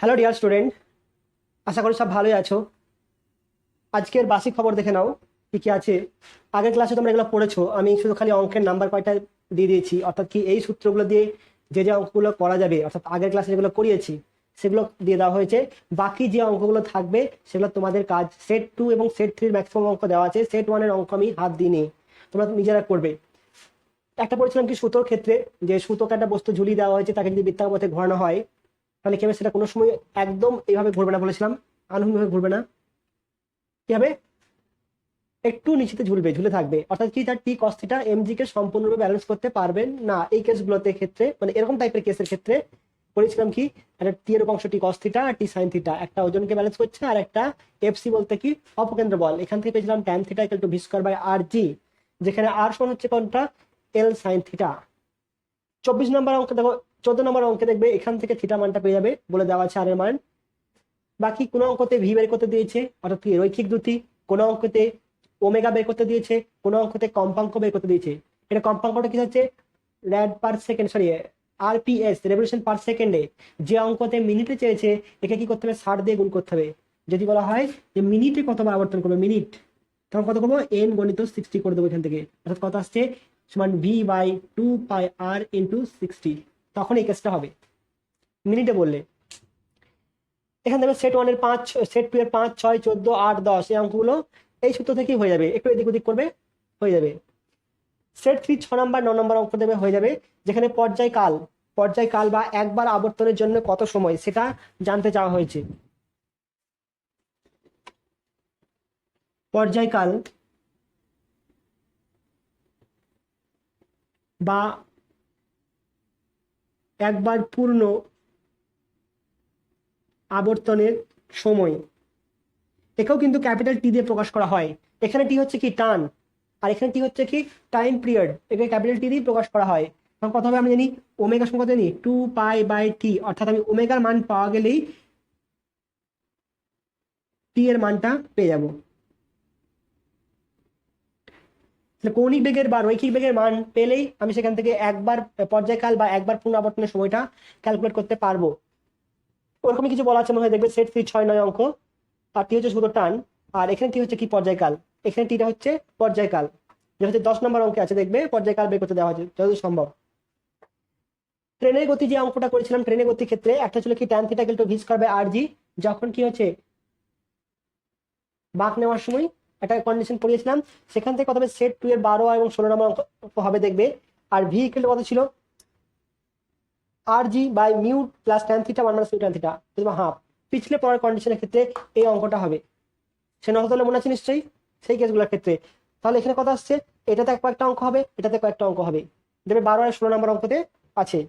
Hello dear student, আশা করি সব ভালোই আছো। আজকের বাসি খবর দেখে নাও কি কি আছে। আগের ক্লাসে তোমরা এগুলো পড়েছো, আমি শুধু খালি অঙ্কের নাম্বার কয়টা দিয়ে দিয়েছি, অর্থাৎ কি এই সূত্রগুলো দিয়ে যে যে অঙ্কগুলো করা যাবে, অর্থাৎ আগের ক্লাসে যেগুলো করিয়েছি সেগুলো দিয়ে দেওয়া হয়েছে। বাকি যে অঙ্কগুলো থাকবে সেগুলো তোমাদের কাজ। সেট 2 এবং সেট 3 ম্যাক্সিমাম অঙ্ক দেওয়া আছে, সেট 1 এর অঙ্ক আমি হাত দিইনি, তোমরা নিজেরা করবে। একটা পড়েছিলাম কি সুতোর ক্ষেত্রে, যে সুতোকে একটা বস্তু ঝুলিয়ে দেওয়া হয়েছে, তাকে যদি বৃত্তাকার পথে ঘোরানো হয় তাহলে কি হবে, সেটা কোনো সময় একদম এইভাবে ঘুরবে না, বলেছিলাম আনুভূমিকভাবে ঘুরবে না, কি হবে, একটু নিচেতে ঝুলবে, ঝুলে থাকবে। অর্থাৎ কি, তার টি কস থিটা এমজি কে সম্পূর্ণরূপে ব্যালেন্স করতে পারবেন না। এই কেসগুলোতে ক্ষেত্রে, মানে এরকম টাইপের কেসের ক্ষেত্রে বলেছিলাম কি, একটা টি এর অংশ টি কস থিটা আর টি সাইন থিটা, একটা ওজনকে ব্যালেন্স করছে, আর একটা এফসি বলতে কি অপকেন্দ্র বল। এখান থেকে পেয়েছিলাম tan theta equal to v square by r g, যেখানে আর সমান হচ্ছে কোনটা, এল সাইন থিটা। 24 নম্বর অঙ্কে দেখো, 14 নম্বর অঙ্কে দেখবে এখান থেকে থিটা মানটা পেয়ে যাবে, বলে দেওয়া আছে আর এর মান। বাকি কোনো অঙ্কতে ভি বের করতে দিয়েছে, অর্থাৎ কি রৈখিক দ্রুতি, কোনো অঙ্কতে ওমেগা বের করতে দিয়েছে, কোনো অঙ্কতে কম্পাঙ্ক বের করতে দিয়েছে। এটা কম্পাঙ্কটা কি হচ্ছে, rad per second, sorry RPS, revolution per সেকেন্ডে। যে অঙ্কতে মিনিটে চেয়েছে, একে কি করতে হবে, 60 দিয়ে গুণ করতে হবে। যদি বলা হয় যে মিনিটে কতবার আবর্তন করবে, মিনিট, তখন কত করবো, এন গণিত 60 করে দেবো এখান থেকে। অর্থাৎ কত আসছে, সমান V by 2 pi r into 60। তখন এই কেসটা হবে মিনিটে বললে। এখান থেকে সেট 1 এর 5, সেট 2 এর 5, 6, 14, 8, 10 এই অঙ্কগুলো এই সূত্র থেকেই হয়ে যাবে, একটু এদিক ওদিক করবে হয়ে যাবে। সেট 3 6 নম্বর 9 নম্বর অঙ্ক দেবে, হয়ে যাবে, যেখানে পর্যায়কাল বা একবার আবর্তনের জন্য কত সময় সেটা জানতে চাওয়া হয়েছে। পর্যায়কাল বা একবার পূর্ণ আবর্তনের সময়, একেও কিন্তু ক্যাপিটাল টি দিয়ে প্রকাশ করা হয়। এখানে টি হচ্ছে কি টান, আর এখানে টি হচ্ছে কি টাইম পিরিয়ড, একে ক্যাপিটাল টি দিয়ে প্রকাশ করা হয়। তখন কত হবে, আমি জানি ওমেগা সমান কত জানি, 2 পাই/টি। অর্থাৎ আমি ওমেগার মান পাওয়া গেলেই টি এর মানটা পেয়ে যাব। কৌণিক বেগের বা রৈখিক বেগের মান পেলেই আমি সেখান থেকে একবার পর্যায়কাল বা একবার পুনরাবর্তনের সময়টা ক্যালকুলেট করতে পারবো। ওরকমই কিছু বলা আছে মনে হয়, দেখবে সেট 3 6 9 অঙ্ক। আর টি হচ্ছে শুধু টান, আর এখানে টি হচ্ছে কি পর্যায়কাল, এখানে টিটা হচ্ছে পর্যায়কাল। যেটা হচ্ছে 10 নম্বর অঙ্কে আছে, দেখবে পর্যায়কাল বের করতে দেওয়া হয়েছে যতদূর সম্ভব। ট্রেনের গতি যে অঙ্কটা করেছিলাম, ট্রেনের গতির ক্ষেত্রে একটা ছিল কি tan theta equal to v square by r g. যখন কি হচ্ছে বাঁক নেওয়ার সময় একটা কন্ডিশন পড়িয়েছিলাম, সেখান থেকে কত হবে, সেট 2 এর 12 এবং 16 নম্বর অঙ্ক হবে দেখবে। আর ভি ইকুয়াল টু কত ছিল, r g by mu plus tan theta 1 minus mu tan theta half. পিছলে পড়ার কন্ডিশনের ক্ষেত্রে এই অঙ্কটা হবে, সে নত তাহলে মনে আছে নিশ্চয়ই সেই কেসগুলোর ক্ষেত্রে। তাহলে এখানে কথা আসছে, এটাতে কয়েকটা অঙ্ক হবে, এটাতে কয়েকটা অঙ্ক হবে, দেবে 12 আর 16 নম্বর অঙ্কতে আছে।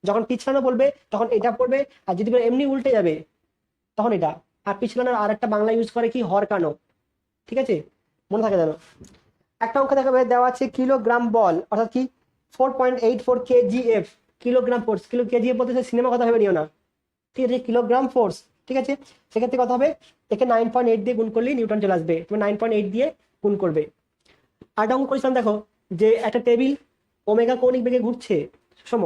যখন পিছলানো বলবে তখন এটা পড়বে, আর যদি এমনি উল্টে যাবে তখন এটা। আর পিছলানোর আর একটা বাংলা ইউজ করে কি, হরকানো, ঠিক আছে, মনে থাকে যেন। একটা অঙ্ক দেখাবে, দেওয়া আছে কিলোগ্রাম বল, অর্থাৎ কি 4.84 kgf, কিলোগ্রাম ফোর্স। কেজিএফ বলতে সিনেমা কথা ভেবে নিও না, ঠিক আছে, কিলোগ্রাম ফোর্স, ঠিক আছে। সেক্ষেত্রে কথা হবে, একে 9.8 দিয়ে গুণ করলেই নিউটন চলে আসবে, তুমি 9.8 দিয়ে গুণ করবে। আর অঙ্ক করেছিলাম, দেখো যে একটা টেবিল ওমেগা কৌণিক বেগে ঘুরছে সম,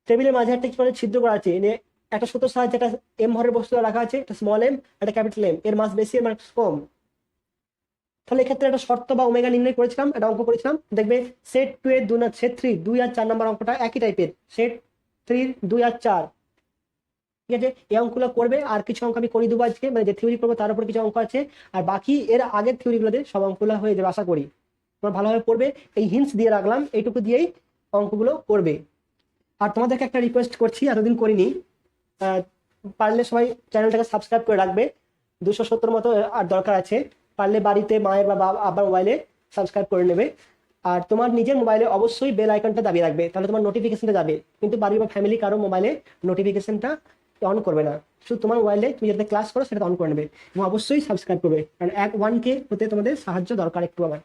টেবিলের মাঝে একটা কি করে ছিদ্র করা আছে, একটা সুতোর সাহায্যে একটা এম ভরের বস্তু রাখা আছে, একটা স্মল এম একটা ক্যাপিটাল এম, এর মাস বেশি এর মাস কম। তাহলে এক্ষেত্রে একটা শর্ত বা ওমেগা নির্ণয় করেছিলাম, একটা অঙ্ক করেছিলাম, দেখবে সেট 2 এর 2 না সেট 3 2 আর 4 নম্বর অঙ্কটা একই টাইপের, সেট 3 2 আর 4, ঠিক আছে। এই অঙ্কগুলো করবে, আর কিছু অঙ্ক আমি করে দেবো আজকে, মানে যে থিওরি করবো তার উপর কিছু অঙ্ক আছে, আর বাকি এর আগের থিওরিগুলোতে সব অঙ্কগুলো হয়ে যাবে আশা করি। তোমরা ভালোভাবে পড়বে, এই হিন্টস দিয়ে রাখলাম, এইটুকু দিয়েই অঙ্কগুলো করবে। আর তোমাদেরকে একটা রিকোয়েস্ট করছি, এতদিন করিনি, পারলে সবাই চ্যানেলটাকে সাবস্ক্রাইব করে রাখবে। 270 মতো আর দরকার আছে, পারলে বাড়িতে মায়ের বা আব্বার মোবাইলে সাবস্ক্রাইব করে নেবে। আর তোমার নিজের মোবাইলে অবশ্যই বেল আইকনটা দাবিয়ে রাখবে, তাহলে তোমার নোটিফিকেশনটা যাবে। কিন্তু বাড়ির বা ফ্যামিলি কারো মোবাইলে নোটিফিকেশনটা অন করবে না, শুধু তোমার মোবাইলে তুমি যাতে ক্লাস করো সেটা অন করে নেবে, এবং অবশ্যই সাবস্ক্রাইব করবে, কারণ 1K হতে তোমাদের সাহায্য দরকার একটু আমার।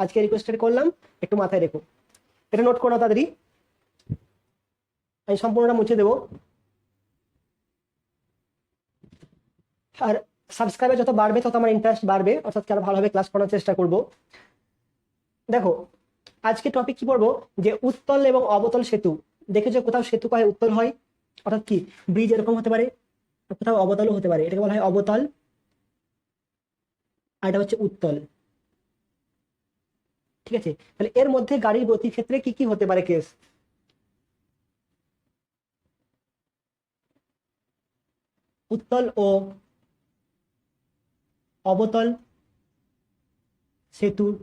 আজকে রিকোয়েস্টটা করলাম, একটু মাথায় রেখো, এটা নোট করো তাড়াতাড়ি। আমি সম্পূর্ণটা মুছে দেবো। আর সাবস্ক্রাইবার যত বাড়বে তত আমার ইন্টারেস্ট বাড়বে, অর্থাৎ আরো ভালোভাবে ক্লাস করার চেষ্টা করব। দেখো আজকে টপিক কি পড়বো, যে উত্তল এবং অবতল সেতু। দেখেছো কোথাও সেতু কয় উত্তল হয়, অর্থাৎ কি ব্রিজ এরকম হতে পারে, কোথাও অবতলও হতে পারে, এটাকে বলা হয় অবতল, আর এটা হচ্ছে উত্তল। ঠিক আছে, তাহলে এর মধ্যে গাড়ির গতির ক্ষেত্রে কি কি হতে পারে কেস? উত্তল ও অবতল সেতুর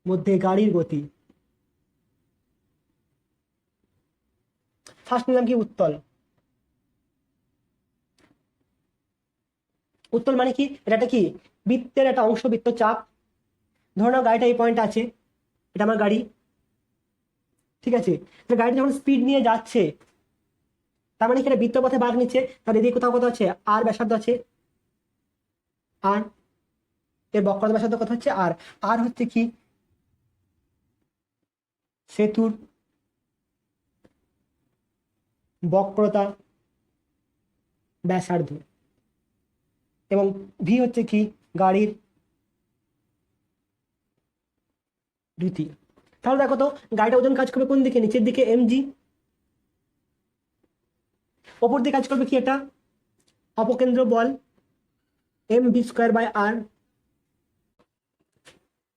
মধ্যে গাড়ির গতি। ফার্স্ট নিলাম কি উত্তল। উত্তল মানে কি, এটা একটা কি, বৃত্তের একটা অংশ, বৃত্ত চাপ। ধরো নাও গাড়িটা এই পয়েন্ট আছে, এটা আমার গাড়ি। ঠিক আছে, তাহলে গাড়িটা যখন স্পিড নিয়ে যাচ্ছে, তার মানে কি এটা বৃত্ত পথে বাঁক নিচ্ছে, তার এদিকে কোথাও কোথাও আছে আর ব্যাসার্ধ আছে, আর এর বক্রতা ব্যাসার্ধ কত হচ্ছে আর। আর হচ্ছে কি সেতুর বক্রতা ব্যাসার্ধ, এবং ভি হচ্ছে কি গাড়ির দ্রুতি। তাহলে দেখো তো, গাড়িটা ওজন কাজ করবে কোন দিকে, নিচের দিকে mg, ওপর দিকে কাজ করবে কি এটা অপকেন্দ্র বল mv²/r।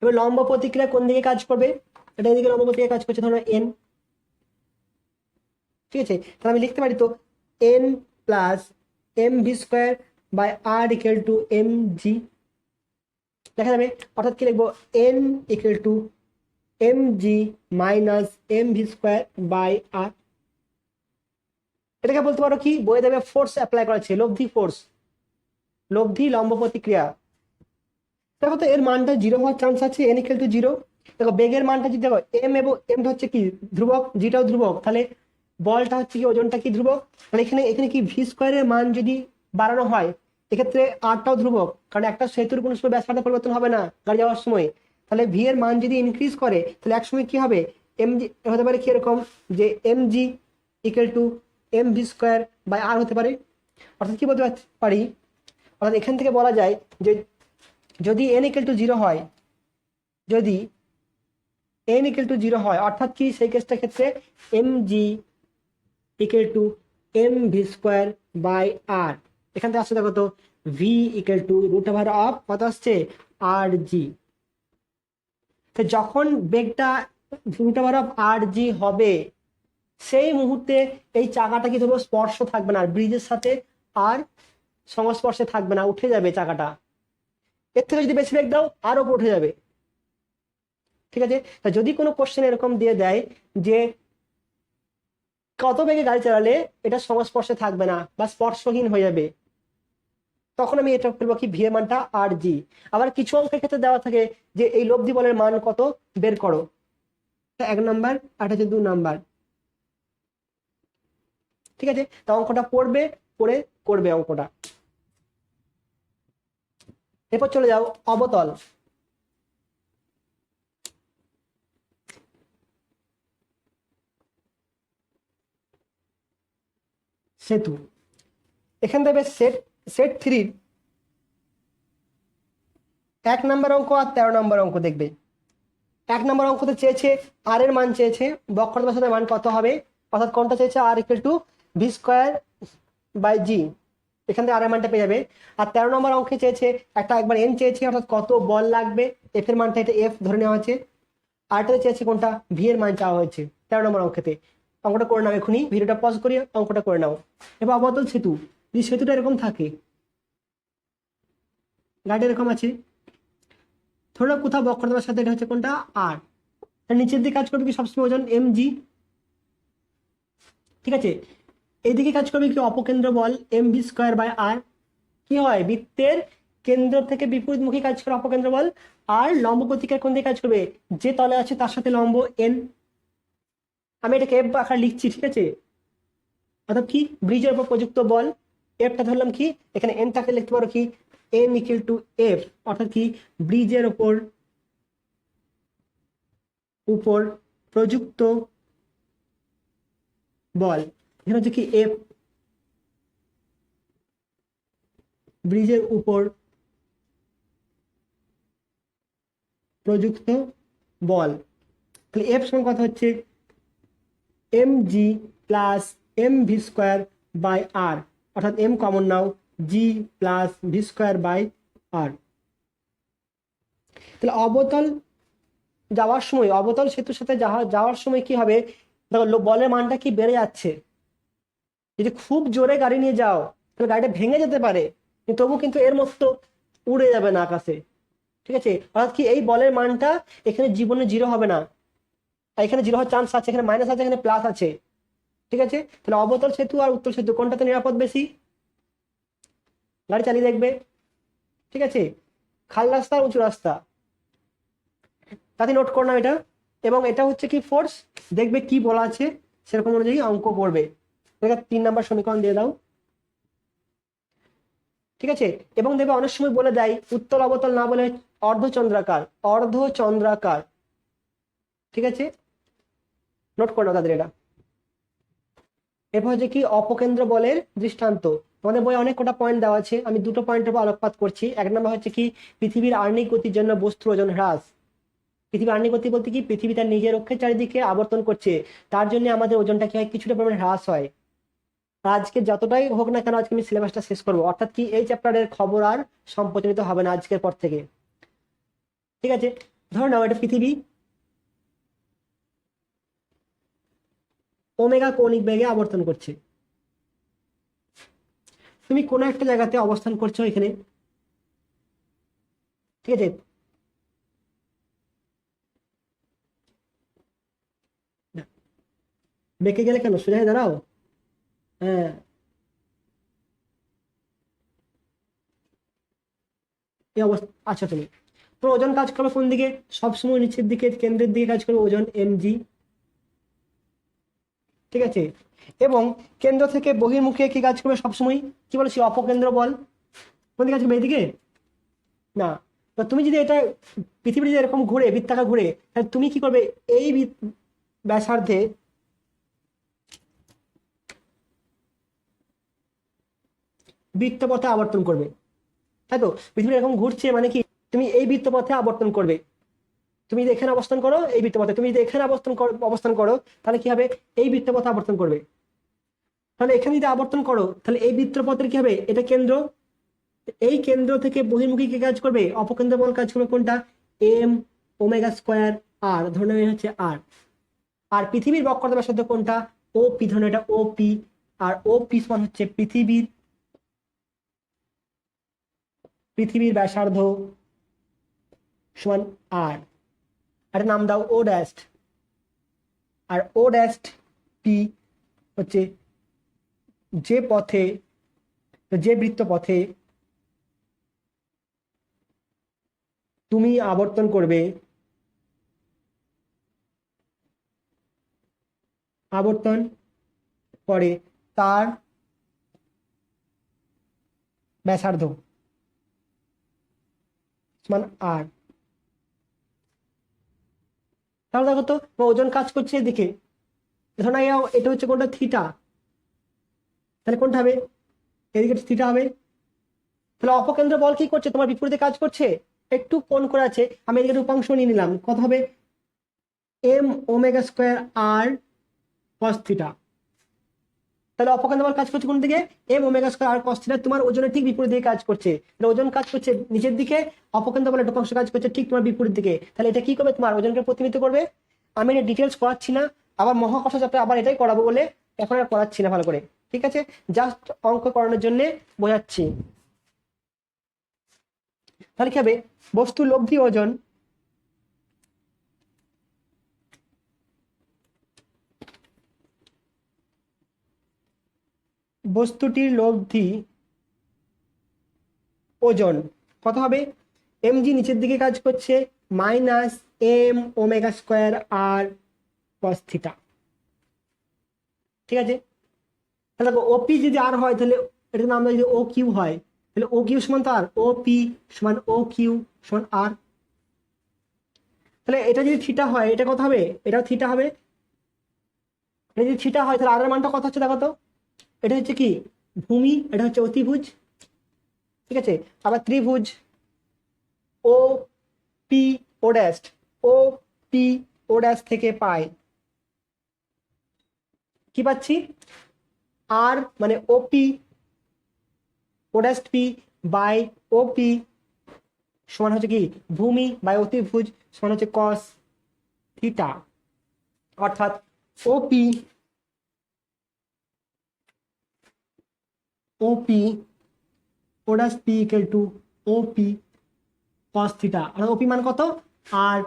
এবার লম্ব প্রতিক্রিয়া কোন দিকে কাজ করবে, এটা এদিকে লম্ব প্রতিক্রিয়া কাজ করছে, ধরো n। ঠিক আছে, তাহলে আমি লিখতে পারি তো n plus mv²/r equal to mg। দেখা যাবে, অর্থাৎ কি লিখবো, n equal to mg minus mv²/r। এটাকে বলতে পারো কি, বইয়ে দেবে ফোর্স অ্যাপ্লাই করা আছে, লব্ধি ফোর্স, লব্ধি লম্ব প্রতিক্রিয়া। দেখো তো এর মানটা 0 হওয়ার চান্স আছে, n ইকুয়াল টু 0। দেখো বেগের মানটা যদি দেখো m, এবং m হচ্ছে কি ধ্রুবক, জিটাও ধ্রুবক, তাহলে বলটা হচ্ছে কি, ওজনটা কি ধ্রুবক। তাহলে এখানে এখানে কি v² এর মান যদি বাড়ানো হয়, এক্ষেত্রে আরটাও ধ্রুবক, কারণ একটা সেতুর কোনো সময় ব্যাসার্ধ পরিবর্তন হবে না গাড়ি যাওয়ার সময়। তাহলে ভি এর মান যদি ইনক্রিজ করে, তাহলে একসময় কি হবে, mg হতে পারে কি এরকম, যে mg ইকুয়াল টু mv²/r হতে পারে। অর্থাৎ কি বলতে পারি, অর্থাৎ এখান থেকে বলা যায় যে যদি n ইকুয়াল টু 0 হয়, যদি n ইকুয়াল টু 0 হয়, অর্থাৎ কি সেই কেসটার ক্ষেত্রে mg ইকুয়াল টু mv²/r। এখান থেকে আসছে দেখো তো v ইকুয়াল টু √অফ কত আসছে rg। তো যখন বেগটা √rg হবে, সেই মুহূর্তে এই চাকাটা কি ধরো স্পর্শ থাকবে না, ব্রিজের সাথে আর সংস্পর্শে থাকবে না, উঠে যাবে চাকাটা। এর থেকে যদি বেশি বেগ দাও আরো উঠে যাবে। ঠিক আছে, তা যদি কোনো কোশ্চেন এরকম দিয়ে দেয় যে কত বেগে গাড়ি চালালে এটা সংস্পর্শে থাকবে না বা স্পর্শহীন হয়ে যাবে, তখন আমি এটা করবো কি, ভি এর মানটা আর জি। আবার কিছু অঙ্কের ক্ষেত্রে দেওয়া থাকে যে এই লব্ধি বলের মান কত বের করো, 1 নাম্বার আর হচ্ছে 2 নাম্বার। ঠিক আছে, তা অঙ্কটা পড়বে, পড়ে করবে অঙ্কটা। এরপর চলে যাও অবতল। সেতু, এখান থেকে সেট সেট 3 1 নাম্বার অঙ্ক আর 13 নম্বর অঙ্ক দেখবে। 1 নম্বর অঙ্কতে চেয়েছে আর এর মান চেয়েছে, বক্রতা ব্যাসার্ধের মান কত হবে, অর্থাৎ কোনটা চেয়েছে আর ইকুয়াল টু v²/g, এখান থেকে আর এর মানটা পেয়ে যাবে। আর 13 নম্বর অঙ্কে চেয়েছে একটা একবার n চেয়েছে, অর্থাৎ কত বল লাগবে, এফ এর মানটা এটা এফ ধরে নেওয়া হয়েছে। আরটাতে চেয়েছে কোনটা, ভি এর মান চাওয়া হয়েছে 13 নম্বর অঙ্কেতে। অঙ্কটা করে নাও, এখনই ভিডিওটা পজ করি অঙ্কটা করে নাও। এবার অবতল সেতু, যদি সেতুটা এরকম থাকে, গাড়ি এরকম আছে, ধরো কোথাও বক্রতার সাথে এটা হচ্ছে কোনটা আর, নিচের দিকে কাজ করবে কি সবসময় ওজন mg। ঠিক আছে, এইদিকে কাজ করবে কি অপকেন্দ্র বল mv²/r। কি হয়, বৃত্তের কেন্দ্র থেকে বিপরীতমুখী কাজ করে অপকেন্দ্র বল, আর লম্ব প্রতিক্রিয়া কোন দিকে কাজ করবে, যে তলে আছে তার সাথে লম্ব n। আমি এটাকে এফ আকার লিখছি, ঠিক আছে, অর্থাৎ কি ব্রিজের উপর প্রযুক্ত বল, এফটা ধরলাম কি, এখানে এনটাকে লিখতে পারো কি n ইকুয়াল টু এফ, অর্থাৎ কি ব্রিজের উপর উপর প্রযুক্ত বল। এখানে হচ্ছে কি এফ, ব্রিজের উপর প্রযুক্ত বল। তাহলে এফ সমান কত হচ্ছে mg plus m v square by r, অর্থাৎ এম কমন নাও, g plus v square by r. তাহলে অবতল যাওয়ার সময়, অবতল সেতুর সাথে যাওয়ার সময় কি হবে, দেখো বলের মানটা কি বেড়ে যাচ্ছে। যদি খুব জোরে গাড়ি নিয়ে যাও তাহলে গাড়িটা ভেঙে যেতে পারে, কিন্তু তবু কিন্তু এর মতো উড়ে যাবে না আকাশে। ঠিক আছে, অর্থাৎ কি এই বলের মানটা এখানে জীবনে জিরো হবে না, এখানে জিরো হওয়ার চান্স আছে, এখানে মাইনাস আছে, এখানে প্লাস আছে। ঠিক আছে, তাহলে অবতল সেতু আর উত্তল সেতু কোনটাতে নিরাপদ বেশি? গাড়ি চালিয়ে দেখবে। ঠিক আছে, খাল রাস্তা আর উঁচু রাস্তা, তাতে নোট করলাম এটা। এবং এটা হচ্ছে কি ফোর্স, দেখবে কি বলা আছে সেরকম অনুযায়ী অঙ্ক করবে। 3 নাম্বার সমীকরণ দিয়ে দাও। ঠিক আছে, এবং দেখবে অনেক সময় বলে দেয় উত্তল অবতল না বলে অর্ধচন্দ্রাকার, অর্ধচন্দ্রাকার। ঠিক আছে, নোট করো তাদের এটা। এরপর হচ্ছে কি অপকেন্দ্র বলের দৃষ্টান্ত। তোমাদের বইয়ে অনেক কটা পয়েন্ট দেওয়া আছে, আমি দুটো পয়েন্টের উপর আলোকপাত করছি। 1 নম্বর হচ্ছে কি পৃথিবীর আহ্নিক গতির জন্য বস্তুর ওজন হ্রাস। পৃথিবীর আহ্নিক গতি বলতে কি পৃথিবী তার নিজের অক্ষের চারিদিকে আবর্তন করছে, তার জন্য আমাদের ওজনটা কি হয়, কিছুটা পরিমাণে হ্রাস হয়। আজকে যতটাই হোক না কেন আজকে আমি সিলেবাসটা শেষ করবো, অর্থাৎ কি এই চ্যাপ্টারের খবর আর সম্প্রচারিত হবে না আজকের পর থেকে। ঠিক আছে, ধরো নাও এটা পৃথিবী ওমেগা কৌণিক বেগে আবর্তন করছে। তুমি কোনো একটা জায়গাতে অবস্থান করছো এখানে। ঠিক আছে, বেঁকে গেলে কেন, সোজা হয়ে দাঁড়াও। হ্যাঁ, এই অবস্থা। আচ্ছা, তুমি তোমার ওজন কাজ করবে কোন দিকে, সবসময় নিচের দিকে, কেন্দ্রের দিকে কাজ করবে ওজন এম জি। ঠিক আছে, এবং কেন্দ্র থেকে বহির্মুখে কি কাজ করবে সবসময়, কি বলেছি অপকেন্দ্র বল। কোন দিকে কাজ করবে, এইদিকে না। তো তুমি যদি এটা পৃথিবী যদি এরকম ঘুরে বৃত্তাকার ঘুরে, তাহলে তুমি কি করবে, এই ব্যাসার্ধে বৃত্তপথে আবর্তন করবে। তাই তো, পৃথিবী এরকম ঘুরছে মানে কি তুমি এই বৃত্তপথে আবর্তন করবে। তুমি যদি এখানে অবস্থান করো এই বৃত্তপথে, তুমি যদি এখানে অবস্থান করো তাহলে কি হবে, এই বৃত্তপথে আবর্তন করবে। তাহলে এখানে যদি আবর্তন করো তাহলে এই বৃত্তপথের কি হবে, এটা কেন্দ্র, এই কেন্দ্র থেকে বহির্মুখী কি কাজ করবে, অপকেন্দ্র বল কাজ করবে কোনটা, এম ওমেগা স্কোয়ার আর, ধরে নেওয়া হচ্ছে আর। আর পৃথিবীর বক্রতা ব্যাসার্ধ কোনটা, ও পি, ধরে এটা ও পি। আর ও পি সমান হচ্ছে পৃথিবীর ব্যাসার্ধ সমান আর। আর নাম দাও ও ড্যাস্ট। আর ও ড্যাস্ট পি হচ্ছে যে পথে, যে বৃত্ত পথে তুমি আবর্তন করবে, আবর্তন করে তার ব্যাসার্ধ সমান আর। তাহলে দেখো তো ওজন কাজ করছে এদিকে, ধরো না এটা হচ্ছে কোনটা থিটা, তাহলে কোনটা হবে, এদিকে থিটা হবে। তাহলে অপকেন্দ্র বল কি করছে, তোমার বিপরীতে কাজ করছে, একটু কোণ করে আছে, আমি এদিকে উপাংশ নিয়ে নিলাম, কত হবে M omega square r cos theta. তাহলে অপকেন্দ্র বল কাজ করছে কোন দিকে, M omega square r cos theta, তোমার ওজনের ঠিক বিপরীত দিকে কাজ করছে। তাহলে ওজন কাজ করছে নিচের দিকে, অপকেন্দ্র বলের উপাংশ কাজ করছে ঠিক তোমার বিপরীত দিকে। তাহলে এটা কি করবে, তোমার ওজনকে প্রতিনিধিত্ব করবে। আমি এটা ডিটেলস করাচ্ছি না, আবার মহাকর্ষ চাপে আবার এটাই করাবো বলে এখন আর করাচ্ছি না ভালো করে। ঠিক আছে, জাস্ট অঙ্ক করানোর জন্য বোঝাচ্ছি। তাহলে কি হবে, বস্তুর লব্ধি ওজন বস্তুটির লব্ধি ওজন কত হবে, এম জি নিচের দিকে কাজ করছে minus m omega square r cos theta. ঠিক আছে, তাহলে ওপি যদি আর হয় তাহলে এটার নাম যদি ও কিউ হয়, তাহলে ও কিউ সমান তো আর, ও পি সমান ও কিউ সমান আর। তাহলে এটা যদি থিটা হয় এটা কত হবে, এটাও থিটা হবে। এটা যদি থিটা হয় তাহলে আর এর মানটা কত হচ্ছে দেখো তো, এটা হচ্ছে কি ভূমি, এটা হচ্ছে অতিভুজ। ঠিক আছে, আবার ত্রিভুজ O P O dash, O P O dash থেকে পাই কি পাচ্ছি, আর মানে ওপি ওডাস্ট পি বাই ওপি সমান হচ্ছে কি ভূমি বাই অতিভুজ সমান হচ্ছে কস থিটা, অর্থাৎ OP OP O dash P equal to OP cos theta, আর ওপি মান কত আর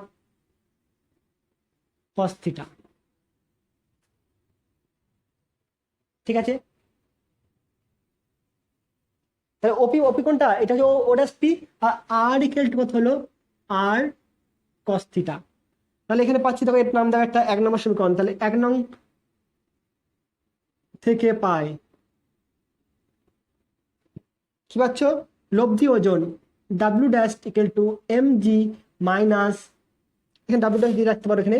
কস থিটা। ঠিক আছে, তাহলে ওপি ওপি কোনটা, এটা হচ্ছে ওডাস্ট পি, আর আর ইকুয়াল টু কত হলো আর কস থিটা। তাহলে এখানে পাচ্ছি দেখো এর নাম দেওয়া একটা 1 নম্বর সমীকরণ, তাহলে 1 নং থেকে পাই কি পাচ্ছ, লব্ধি ওজন W dash equal to m g minus, এখানে ডাব্লিউ ড্যাশ দিয়ে রাখতে পারো, এখানে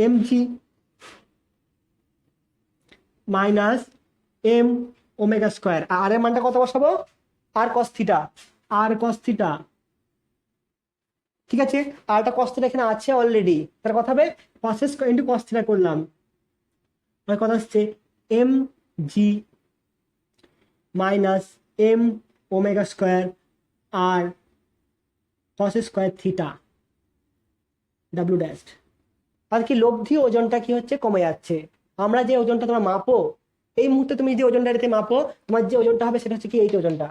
m g minus m omega square, আর এর মানটা কত বসাবো আর কস থিটা, আর কস থিটা। ঠিক আছে, আর একটা কস থিটা এখানে আছে অলরেডি, তার কথা হবে cos square into cos theta করলাম, কথা হচ্ছে m g minus m omega square r cos square theta W dash. আর কি লব্ধি ওজনটা কি হচ্ছে কমে যাচ্ছে, আমরা যে ওজনটা তোমরা মাপো এই মুহূর্তে, তুমি যে ওজনটা এতে মাপো তোমার যে ওজনটা হবে সেটা হচ্ছে কি এই ওজনটা,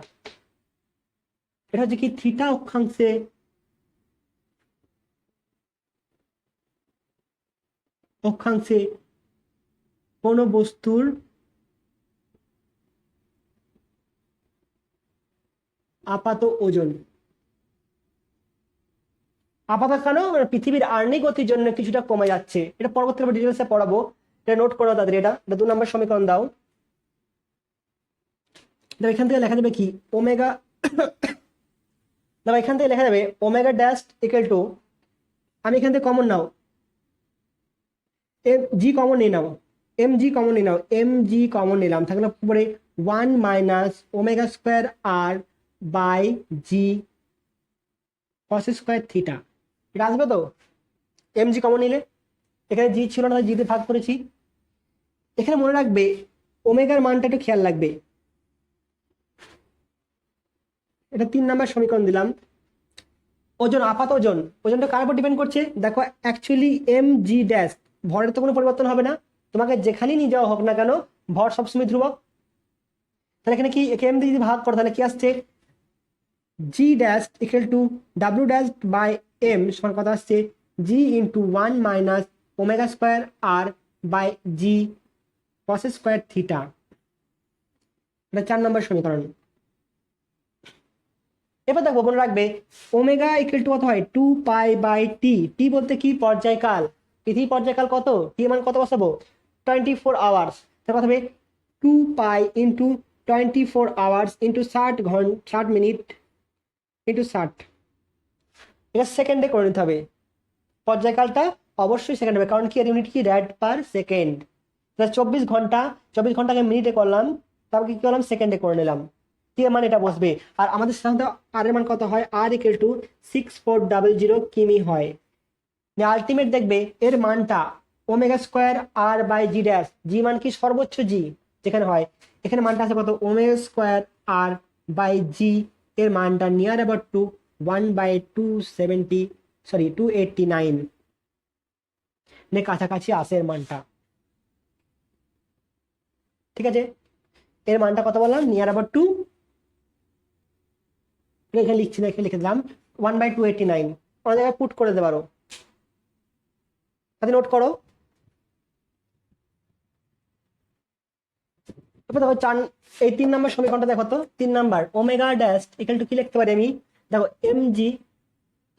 এটা হচ্ছে কি থিটা অক্ষাংশে অক্ষাংশে কোনো বস্তুর আপাত ওজন। আপাতত কেন, পৃথিবীর আর্নি গতির জন্য কিছুটা কমে যাচ্ছে, এটা পরবর্তীকালে ডিটেলসে পড়াবো, এটা নোট করো তাদের, এটা 2 নম্বর সমীকরণ দাও। এখান থেকে লেখা যাবে কি ওমেগা, এখান থেকে লেখা যাবে ওমেগা ড্যাশ ইকুয়াল টু, আমি এখান থেকে কমন নাও এম জি কমন নিয়ে নাও, এম জি কমন নিয়ে নাও, এম জি কমন নিলাম, থাকলে পরে 1 minus omega square r by g cos square theta, এটা আসবে তো এম জি কমন নিলে, এখানে জি ছিল না জিতে ভাগ করেছি। এখানে মনে রাখবে ওমেগার মানটা একটু খেয়াল রাখবে, এটা 3 নম্বর সমীকরণ দিলাম। ওজন আপাত ওজন, ওজনটা কার উপর ডিপেন্ড করছে দেখো, অ্যাকচুয়ালি এম জি ড্যাশ, ভরের তো কোনো পরিবর্তন হবে না, তোমাকে যেখানেই নিয়ে যাওয়া হোক না কেন ভর সবসময় ধ্রুবক। তাহলে এখানে কি একে এম দিয়ে যদি ভাগ করো তাহলে কি আসছে, g dash equal to W dash by m সমান কথা আসছে g into 1 minus omega square r by g cos square theta, এটা 4 নম্বর সমীকরণ। এবার দেখো মনে রাখবে ওমেগা ইকুয়াল টু কত হয় 2 পাই বাই টি, টি বলতে কি পর্যায়কাল, পৃথিবী পর্যায়কাল কত, টি মান কত বসাবো 24 আওয়ার্স, তার কথা হবে 2 পাই ইন্টু 24 আওয়ার্স ইন্টু 60 ঘন্টা 60 মিনিট ইন্টু 60, এটা সেকেন্ডে করে নিতে হবে, পর্যায়কালটা অবশ্যই সেকেন্ড হবে, কারণ কি এর ইউনিট কি র্যাড পার সেকেন্ড, 24 ঘন্টাকে মিনিটে করলাম, তারপর কি করলাম সেকেন্ডে করে নিলাম, টি এর মান এটা বসবে। আর আমাদের সাধারণত আর এর মান কত হয়, আর ইকুয়াল টু 6400 কিমি হয়, আলটিমেট দেখবে এর মানটা omega square r by g dash, g মান কি সর্বোচ্চ জি যেখানে হয়, এখানে মানটা আছে কত ওমেগা স্কোয়ার আর বাই জি, এর মানটা নিয়ার অ্যাবাউট টু 1/270, সরি 289 নে কাছাকাছি আসে এর মানটা। ঠিক আছে, এর মানটা কত বললাম নিয়ার অ্যাবাউট টু, এখানে লিখছি না, এখানে লিখে দিলাম 1/289, অনেক জায়গায় পুট করে দিতে পারো, তাতে নোট করো। এবার দেখো এই 3 নম্বর সমীকরণটা দেখো তো, 3 number omega dash equal two কি লিখতে পারি আমি, দেখো এম জি,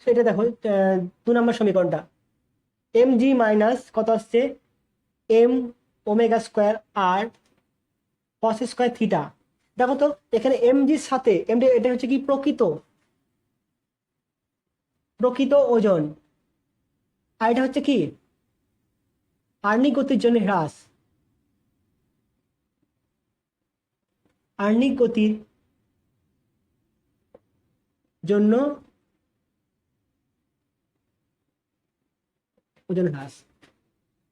সেটা দেখো 2 নম্বর সমীকরণটা এম জি মাইনাস কত আসছে M omega square r cos square theta, দেখো তো এখানে এম জির সাথে এম ডি, এটা হচ্ছে কি প্রকৃত প্রকৃত ওজন, আর এটা হচ্ছে কি আর্নিক গতির জন্য হ্রাস, আর্নিক গতির জন্য ওজন হ্রাস।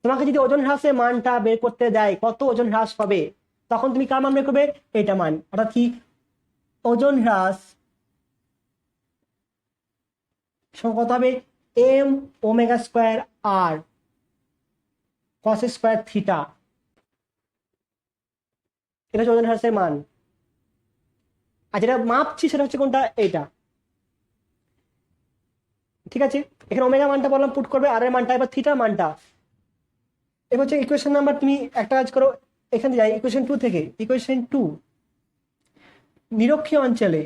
তোমাকে যদি ওজন হ্রাসের মানটা বের করতে দেয় কত ওজন হ্রাস হবে, তখন তুমি কার মান বের করবে, এটা মান, অর্থাৎ কি ওজন হ্রাস কত হবে, M omega square r cos square theta, এটা হচ্ছে ওজন হ্রাসের মান। আর যেটা মাপছি সেটা হচ্ছে কোনটা, এইটা। ঠিক আছে, এখানে ওমেগা মানটা বললাম পুট করবে, আর এর মানটা, এবার থিটার মানটা। এবার হচ্ছে ইকুয়েশন নাম্বার, তুমি একটা কাজ করো, এখানে যাই ইকুয়েশন 2 থেকে। ইকুয়েশন 2, নিরক্ষীয় অঞ্চলে,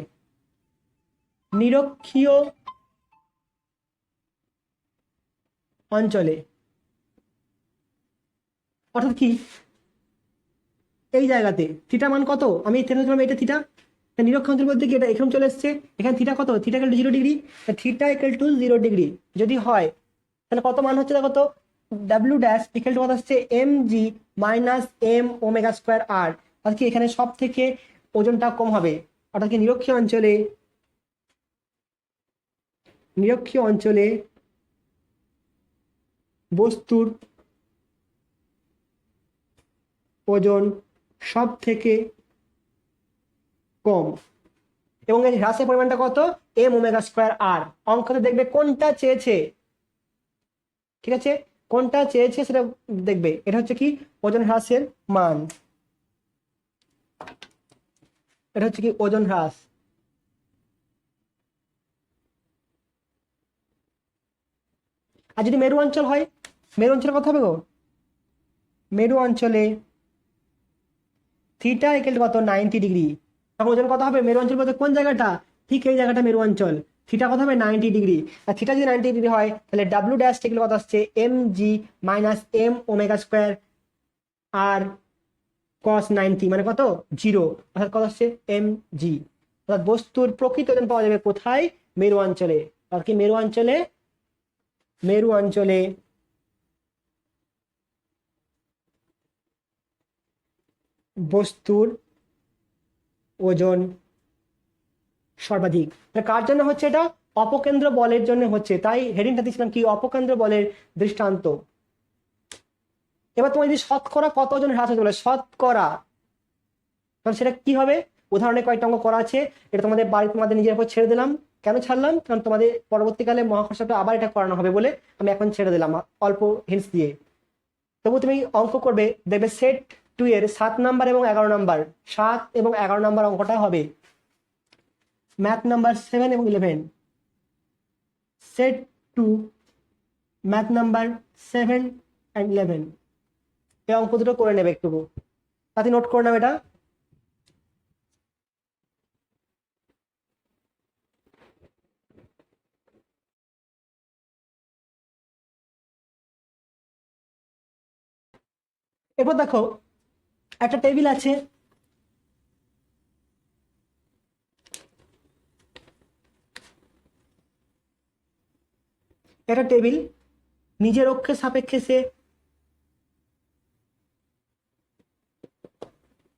নিরক্ষীয় অঞ্চলে অর্থাৎ কি এই জায়গাতে থিটা মান কত, আমি থিটা ধরলাম, এটা থিটা, নিরক্ষীয় অঞ্চল বলতে কি এটা এখানে চলে এসছে, এখানে থিটা কত, theta equal to 0 degree, theta equal to 0 degree যদি হয় তাহলে কত মান হচ্ছে, দেখো তো, ডাব্লিউ ড্যাশ ইকুয়াল টু কত আসছে, m g minus m omega square r, অর্থাৎ কি এখানে সব থেকে ওজনটা কম হবে, অর্থাৎ কি নিরক্ষীয় অঞ্চলে, নিরক্ষীয় অঞ্চলে বস্তুর ওজন সব থেকে কম, এবং এই হ্রাসের পরিমাণটা কত, এম ওমেগা স্কোয়ার আর। অঙ্কতে দেখবে কোনটা চেয়েছে, ঠিক আছে, কোনটা চেয়েছে সেটা দেখবে, এটা হচ্ছে কি ওজন হ্রাসের মান, এটা হচ্ছে কি ওজন হ্রাস। আর যদি মেরু অঞ্চল হয়, মেরু অঞ্চলে কত হবে গো, মেরু অঞ্চলে থিটা ইকুয়াল টু কত, 90 ডিগ্রি, তখন ওজন কত হবে, মেরু অঞ্চল বলতে কোন জায়গাটা, ঠিক এই জায়গাটা মেরু অঞ্চল, থিটা কত হবে, 90 ডিগ্রি। আর থিটা যদি 90 ডিগ্রি হয় তাহলে ডাব্লিউ ড্যাশ ইকুয়াল কত আসছে, m g minus m omega square r cos 90 মানে কত, 0, অর্থাৎ কত আসছে, এম জি। অর্থাৎ বস্তুর প্রকৃত ওজন পাওয়া যাবে কোথায়, মেরু অঞ্চলে, আর কি মেরু অঞ্চলে, মেরু অঞ্চলে বস্তুর ওজন সর্বাধিক। কার জন্য হচ্ছে এটা, অপকেন্দ্র বলের জন্য হচ্ছে, তাই হেডিংটা দিয়েছিলাম কি, অপকেন্দ্র বলের দৃষ্টান্ত। এবার তোমার যদি শতকরা কত ওজন হ্রাস হতে বলে, শতকরা, তাহলে সেটা কি হবে, উদাহরণে কয়েকটা অঙ্ক করা আছে, এটা তোমাদের বাড়ি তোমাদের নিজের উপর ছেড়ে দিলাম। কেন ছাড়লাম, কারণ তোমাদের পরবর্তীকালে মহাকর্ষটা আবার এটা করানো হবে বলে আমি এখন ছেড়ে দিলাম অল্প হিন্টস দিয়ে। তবু তুমি অঙ্ক করবে, দেখবে সেট 2 এর 7 নাম্বার এবং 11 নাম্বার, 7 এবং 11 নাম্বার অঙ্কটা হবে ম্যাথ নাম্বার 7 এবং 11, সেট 2 ম্যাথ নাম্বার 7 অ্যান্ড 11, এই অঙ্ক দুটো করে নেবে একটু, তাতে নোট করে নেবে এটা। এরপর দেখো একটা টেবিল আছে, একটা টেবিল নিজের অক্ষের সাপেক্ষে সে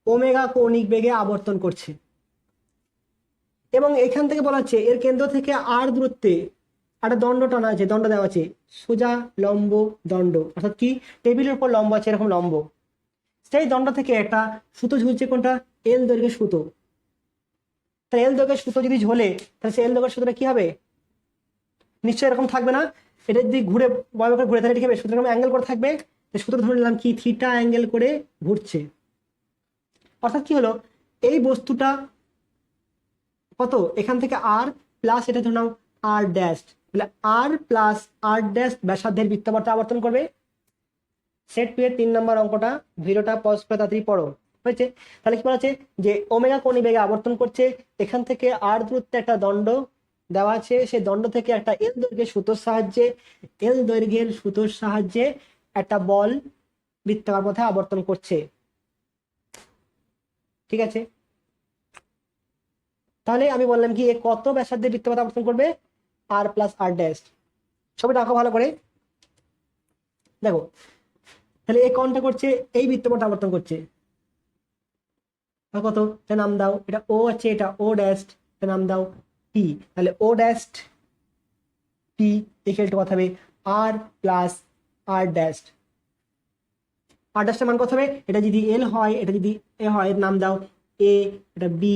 ওমেগা কৌণিক বেগে আবর্তন করছে, এবং এখান থেকে বলা হচ্ছে এর কেন্দ্র থেকে আর দূরত্বে একটা দণ্ড টানা আছে, দণ্ড দেওয়া আছে, সোজা লম্ব দণ্ড, অর্থাৎ কি টেবিলের উপর লম্ব আছে এরকম লম্ব, সেই দণ্ড থেকে একটা সুতো ঝুলছে, কোনটা, এল দৈর্ঘ্যের সুতো। তাহলে এল দৈর্ঘ্যের সুতো যদি ঝোলে তাহলে সে এল দৈর্ঘ্যের সুতোটা কি হবে, নিশ্চয়ই এরকম থাকবে না, এটা যদি ঘুরে বয় করে ঘুরে তাহলে ঠিক হবে, সুতরাং অ্যাঙ্গেল করে থাকবে, সুতরাং ধরে নিলাম কি থিটা অ্যাঙ্গেল করে ঘুরছে। অর্থাৎ কি হলো, এই বস্তুটা কত, এখান থেকে আর প্লাস এটা ধরে নাও আর ড্যাশ, তাহলে আর প্লাস আর ড্যাশ ব্যাসার্ধের বৃত্তপথে আবর্তন করবে। সেট 2 এর 3 নম্বর অঙ্কটা, ভিডিওটা পজ করে তাড়াতাড়ি পড়ো, হয়েছে। তাহলে কি বলা আছে, যে ওমেগা কৌণিক বেগে আবর্তন করছে, এখান থেকে আর দূরত্বে একটা দণ্ড দেওয়া আছে, সেই দণ্ড থেকে একটা এল দৈর্ঘ্যের সুতোর সাহায্যে, এল দৈর্ঘ্যের সুতোর সাহায্যে একটা বল বৃত্তাকার পথে আবর্তন করছে, ঠিক আছে। তাহলে আমি বললাম কি এ কত ব্যাসার্ধের বৃত্তপথ আবর্তন করবে, আর প্লাস আর ড্যাশ। ছবিটা আঁকো ভালো করে, দেখো তাহলে এই কোণটা করছে, এই বৃত্তপথ আবর্তন করছে, কত, নাম দাও, এটা ও আছে, এটা ও ড্যাশ, নাম দাও পি, তাহলে ও ড্যাশ পি ইকুয়াল টু কত হবে, আর প্লাস আর ড্যাশ, আর ড্যাশের মান কত হবে? এটা যদি এল হয়, এটা যদি এ হয়, এর নাম দাও এ, এটা বি,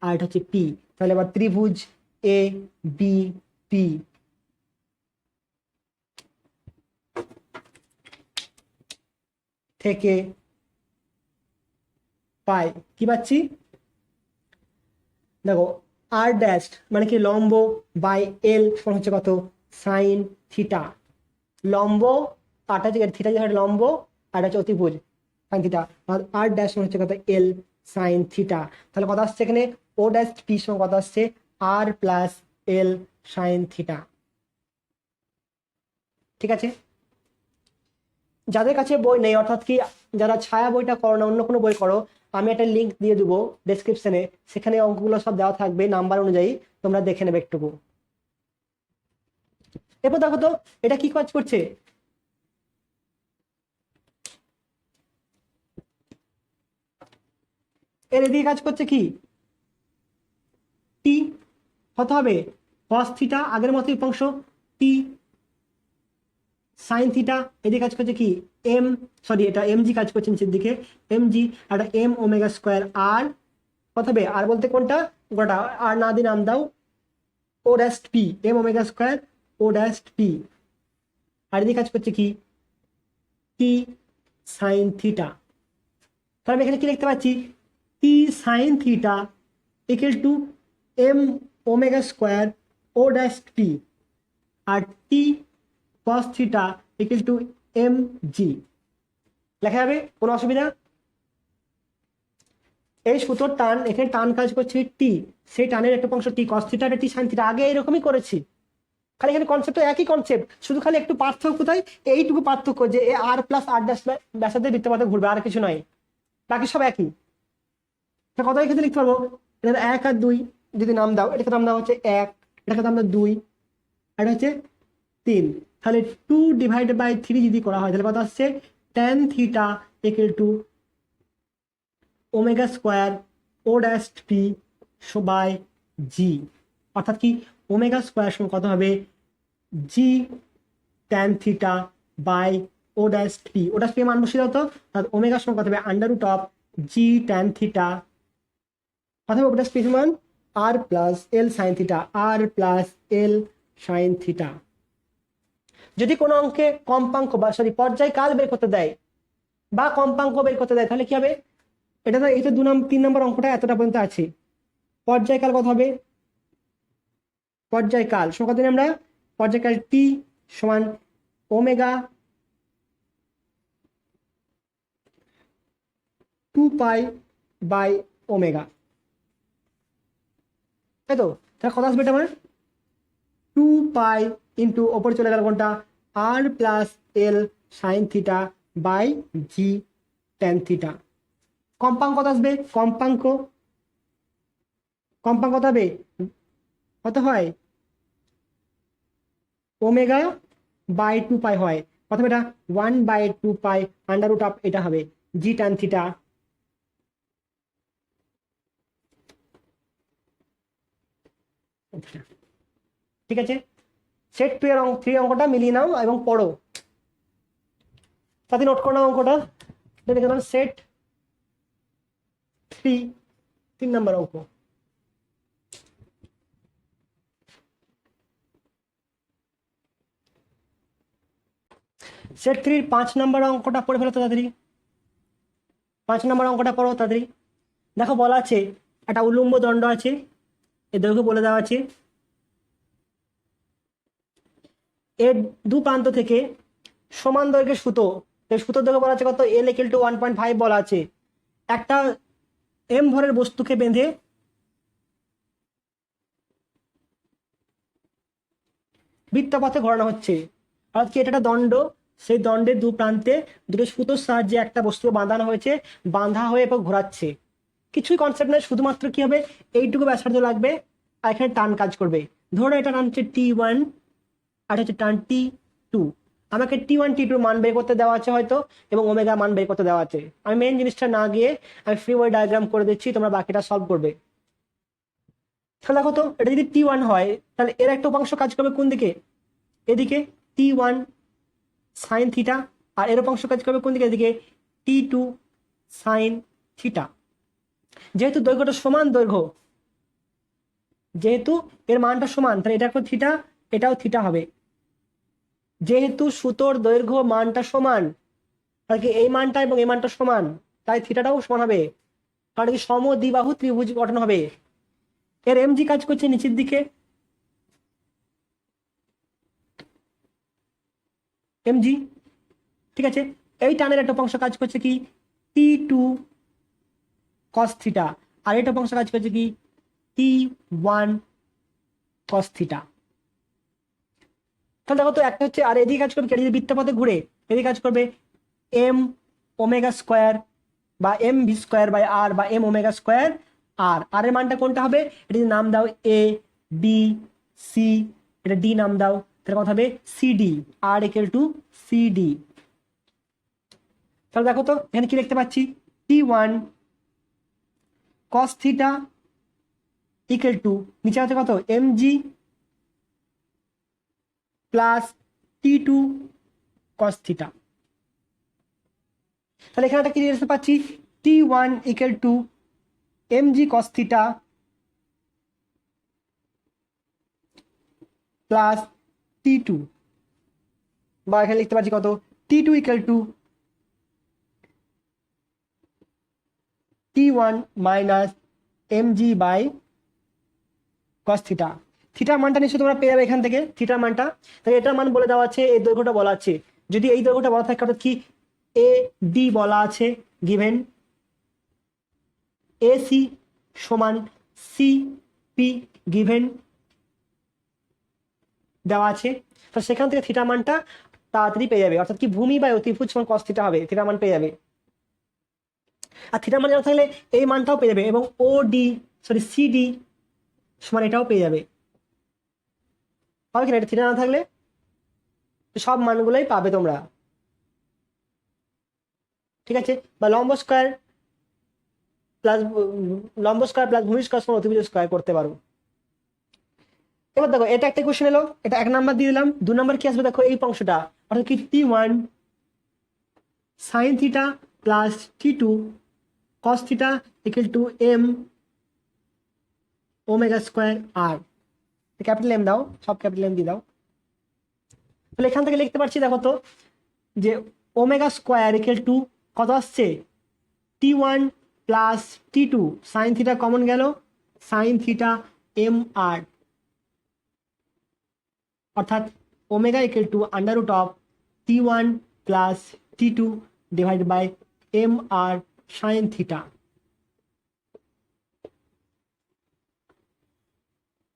আর এটা হচ্ছে পি। তাহলে এবার ত্রিভুজ এ বি পি থেকে পাই কি পাচ্ছি? দেখো আর ড্যাশ মানে কি লম্ব বাই এল সমান হচ্ছে কত? Sine theta. লম্ব আটা হচ্ছে থিটা, যে লম্ব আর হচ্ছে অতিভুজ সাইন থিটা, আর ড্যাশ সমান হচ্ছে কত? এল সাইন থিটা। তাহলে কত আসছে এখানে? ও ড্যাশ পি সমান কত আসছে? আর প্লাস এল সাইন থিটা। ঠিক আছে, যাদের কাছে বই নেই, অর্থাৎ কি যারা ছায়া বইটা করো না, অন্য কোনো বই করো, আমি একটা লিঙ্ক দিয়ে দেবো ডেসক্রিপশনে, সেখানে অঙ্কগুলো সব দেওয়া থাকবে নাম্বার অনুযায়ী, তোমরা দেখে নেবে একটুকু। এরপর দেখো তো এটা কি কাজ করছে? এর এদিকে কাজ করছে কি? টি কত হবে? cos থিটা, আগের মতোই উপাংশ টি সাইন থিটা। এদিকে কাজ করছে কি? এম, সরি এটা এম জি কাজ করছে নিচের দিকে, এম জি, আর এম ওমেগা স্কোয়ার আর কত হবে? আর বলতে কোনটা? গোটা। আর না দিয়ে নাম দাও O dash P, m omega square O dash P. আর এদিকে কাজ করছে কি? T sine theta. তাহলে আমি এখানে কি লিখতে পাচ্ছি? T sine theta equal to m omega square O dash P, আর T cos theta equal to m g. লেখা যাবে, কোনো অসুবিধা? এই সুতোর টান, এখানে টান কাজ করছে টি, সেই টানের একটা অংশ টি cos থিটা, টি সাইন থিটা, আগে এরকমই করেছি, খালি এখানে কনসেপ্ট একই কনসেপ্ট, শুধু খালি একটু পার্থক্য কোথায়? এইটুকু পার্থক্য যে এ আর প্লাস আর ড্যাশ ব্যাসার্ধের বৃত্তপথে ঘুরবে, আর কিছু নয়, বাকি সব একই। কত ক্ষেত্রে লিখতে পারবো? এটা 1 আর 2 যদি নাম দাও, এটাকে নাম দাও হচ্ছে 1, এটাকে নাম দাও 2, আর এটা হচ্ছে 3। তাহলে 2/3 যদি করা হয় তাহলে কত আসছে? tan theta equal to omega square O dash P by g. অর্থাৎ কি ওমেগা স্কোয়ার সমান কত হবে? G tan theta by O dash P. O dash P মান বসিয়ে দাও তো, তাহলে ওমেগা সমান কত হবে? Under root of g tan theta, কত হবে? ও ড্যাশ পি সমান r plus l sine theta, r plus l sine theta. যদি কোনো অঙ্কে কম্পাঙ্ক বা সরি পর্যায়কাল বের করতে দেয় বা কম্পাঙ্ক বের করতে দেয়, তাহলে কি হবে? এটা তো 3 নম্বর অঙ্কটা এতটা পর্যন্ত আছে। পর্যায়কাল কত হবে? পর্যায়কাল সমান কত? আমরা পর্যায়কাল টি সমান ওমেগা 2 পাই বাই ওমেগা, তাই তো? তাহলে কত আসবে? এটা মানে 2 পাই ইন্টু ওপরে চলে গেল কোনটা? R plus l sine theta by g tan theta. কম্পাঙ্ক কত আসবে? কম্পাঙ্ক কত হবে? কত হয়? ওমেগা বাই 2 পাই হয়, কত হবে? এটা 1/2 পাই আন্ডার রুট অফ, এটা হবে জি ট্যান থিটা। ঠিক আছে, সেট 2 এর 3 অঙ্কটা মিলিয়ে নাও এবং পড়ো, তাতে নোট করে নাও অঙ্কটা। দেখে নাও সেট 3 নম্বর অঙ্ক। সেট 3 5 নম্বর অঙ্কটা পড়ে ফেলো তো তাড়াতাড়ি। 5 নম্বর অঙ্কটা পড়ো তাড়াতাড়ি। দেখো বলা আছে একটা উল্লম্ব দণ্ড আছে, এর দৈর্ঘ্য বলে দেওয়া আছে, এর দু প্রান্ত থেকে সমান দৈর্ঘ্যের সুতো, সুতোর দৈর্ঘ্য বলা আছে কত? এল ইকুয়াল টু 1.5 বলা আছে। একটা এম ভরের বস্তুকে বেঁধে বৃত্তপথে ঘোরানো হচ্ছে, অর্থাৎ কি এটা একটা দণ্ড, সেই দণ্ডের দু প্রান্তে দুটো সুতোর সাহায্যে একটা বস্তু বাঁধানো হয়েছে, বাঁধা হয়ে এরপর ঘোরাচ্ছে। কিছুই কনসেপ্ট নয়, শুধুমাত্র কি হবে? এইটুকু ব্যাসার্ধ লাগবে আর এখানে টান কাজ করবে। ধরো এটা টান হচ্ছে T1 আর হচ্ছে টান T2। আমাকে T1 T2 মান বের করতে দেওয়া আছে হয়তো, এবং ওমেগা মান বের করতে দেওয়া আছে। আমি মেইন জিনিসটা না গিয়ে আমি ফ্রি ওয়ে ডায়াগ্রাম করে দিচ্ছি, তোমরা বাকিটা সলভ করবে। তাহলে দেখো তো, এটা যদি T1 হয় তাহলে এর একটা উপাংশ কাজ করবে কোন দিকে? এদিকে T1 সাইন থিটা, আর এর উপাংশ কাজ করবে কোন দিকে? এদিকে T2 সাইন থিটা। যেহেতু দৈর্ঘ্যটা সমান দৈর্ঘ্য, যেহেতু এর মানটা সমান, তাহলে এটা থিটা, এটাও থিটা হবে। যেহেতু সুতোর দৈর্ঘ্য মানটা সমান, তাহলে কি এই মানটা এবং এই মানটা সমান, তাই থিটাটাও সমান হবে, কারণ কি সমদ্বিবাহু ত্রিভুজ গঠন হবে। এর এমজি কাজ করছে নিচের দিকে, এমজি, ঠিক আছে। এই টানের একটা অংশ কাজ করছে কি T2 cos থিটা, আর এটা অংশ কাজ করছে কি T1 cos থিটা। তাহলে দেখো তো একটা হচ্ছে, আর এদিকে কাজ করবে, যদি বৃত্তপথে ঘুরে এদিকে কাজ করবে এম ওমেগা স্কোয়ার বা m v square by r, বা m omega square r. R এর মানটা কোনটা হবে, এটা যদি নাম দাও এ বি সি, এটা ডি নাম দাও, তাহলে কথা হবে CD, r equal to CD. তাহলে দেখো তো এখানে কি দেখতে পাচ্ছি, T1 cos theta equal two নিচে আছে কত mg plus T2 cos theta. তাহলে এখানে একটা কি রিলেশন পাচ্ছি, T1 equal to mg cos theta plus T2, বা এখানে লিখতে পাচ্ছি কত T2 equal to T1 minus mg by cos theta. থিটার মানটা নিশ্চয়ই তোমরা পেয়ে যাবে এখান থেকে, থিটার মানটা। তাহলে এটার মান বলে দেওয়া আছে, এই দৈর্ঘ্যটা বলা আছে। যদি এই দৈর্ঘ্যটা বলা থাকে অর্থাৎ কি এ ডি বলা আছে গিভেন, এসি সমান সি পি গিভেন দেওয়া আছে, তো সেখান থেকে থিটা মানটা তাড়াতাড়ি পেয়ে যাবে, অর্থাৎ কি ভূমি বা অতিভুজ সমান cos থিটা হবে, থিটা মান পেয়ে যাবে। আর থিটা মান জানা থাকলে এই মানটাও পেয়ে যাবে, এবং ও ডি সরি সিডি সমান এটাও পেয়ে যাবে। পাবে কিনা এটা থিটা না থাকলে, সব মানগুলোই পাবে তোমরা, ঠিক আছে। বা লম্ব স্কয়ার প্লাস ভূমি স্কয়ার সমান অতিভুজ স্কয়ার করতে পারো। এবার দেখো এটা একটা কোশ্চেন এলো, এটা 1 নাম্বার দিয়ে দিলাম। 2 নাম্বার কি আসবে দেখো, এই অংশটা, অর্থাৎ কি T1 sine theta plus T2 cos theta equal to m omega square r. Capital M দাও, সব ক্যাপিটাল এম দিয়ে দাও। তাহলে এখান থেকে লিখতে পারছি দেখো তো, যে ওমেগা স্কয়ার ইকুয়াল টু কত আসছে, T1 plus T2 sine theta common গেল, সাইন থিটা এম আর, অর্থাৎ omega equal to under root of T1 plus T2 divide by M r sine theta.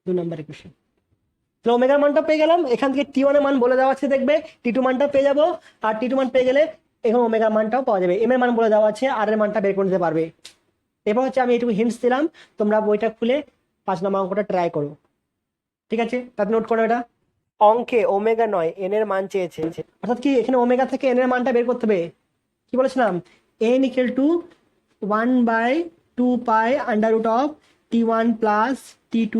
2 নম্বরের কোশ্চেন। তো ওমেগার মানটা পেয়ে গেলাম, এখান থেকে T1 এর মান বলে দেওয়া আছে, দেখবে T2 মানটা পেয়ে যাবো, আর T2 মান পেয়ে গেলে এখন ওমেগার মানটাও পাওয়া যাবে, এম এর মান বলে দেওয়া আছে, আর এর মানটা বের করে নিতে পারবে। এবার হচ্ছে আমি এইটুকু হিন্টস দিলাম, তোমরা বইটা খুলে 5 নম্বর অঙ্কটা ট্রাই করো, ঠিক আছে। তাতে নোট করো, এটা অঙ্কে ওমেগা নয় এন এর মান চেয়েছে, অর্থাৎ কি এখানে ওমেগা থেকে এন এর মানটা বের করতে হবে। কি বলেছিলাম, N equal to 1/2 pi under root of T1 plus T2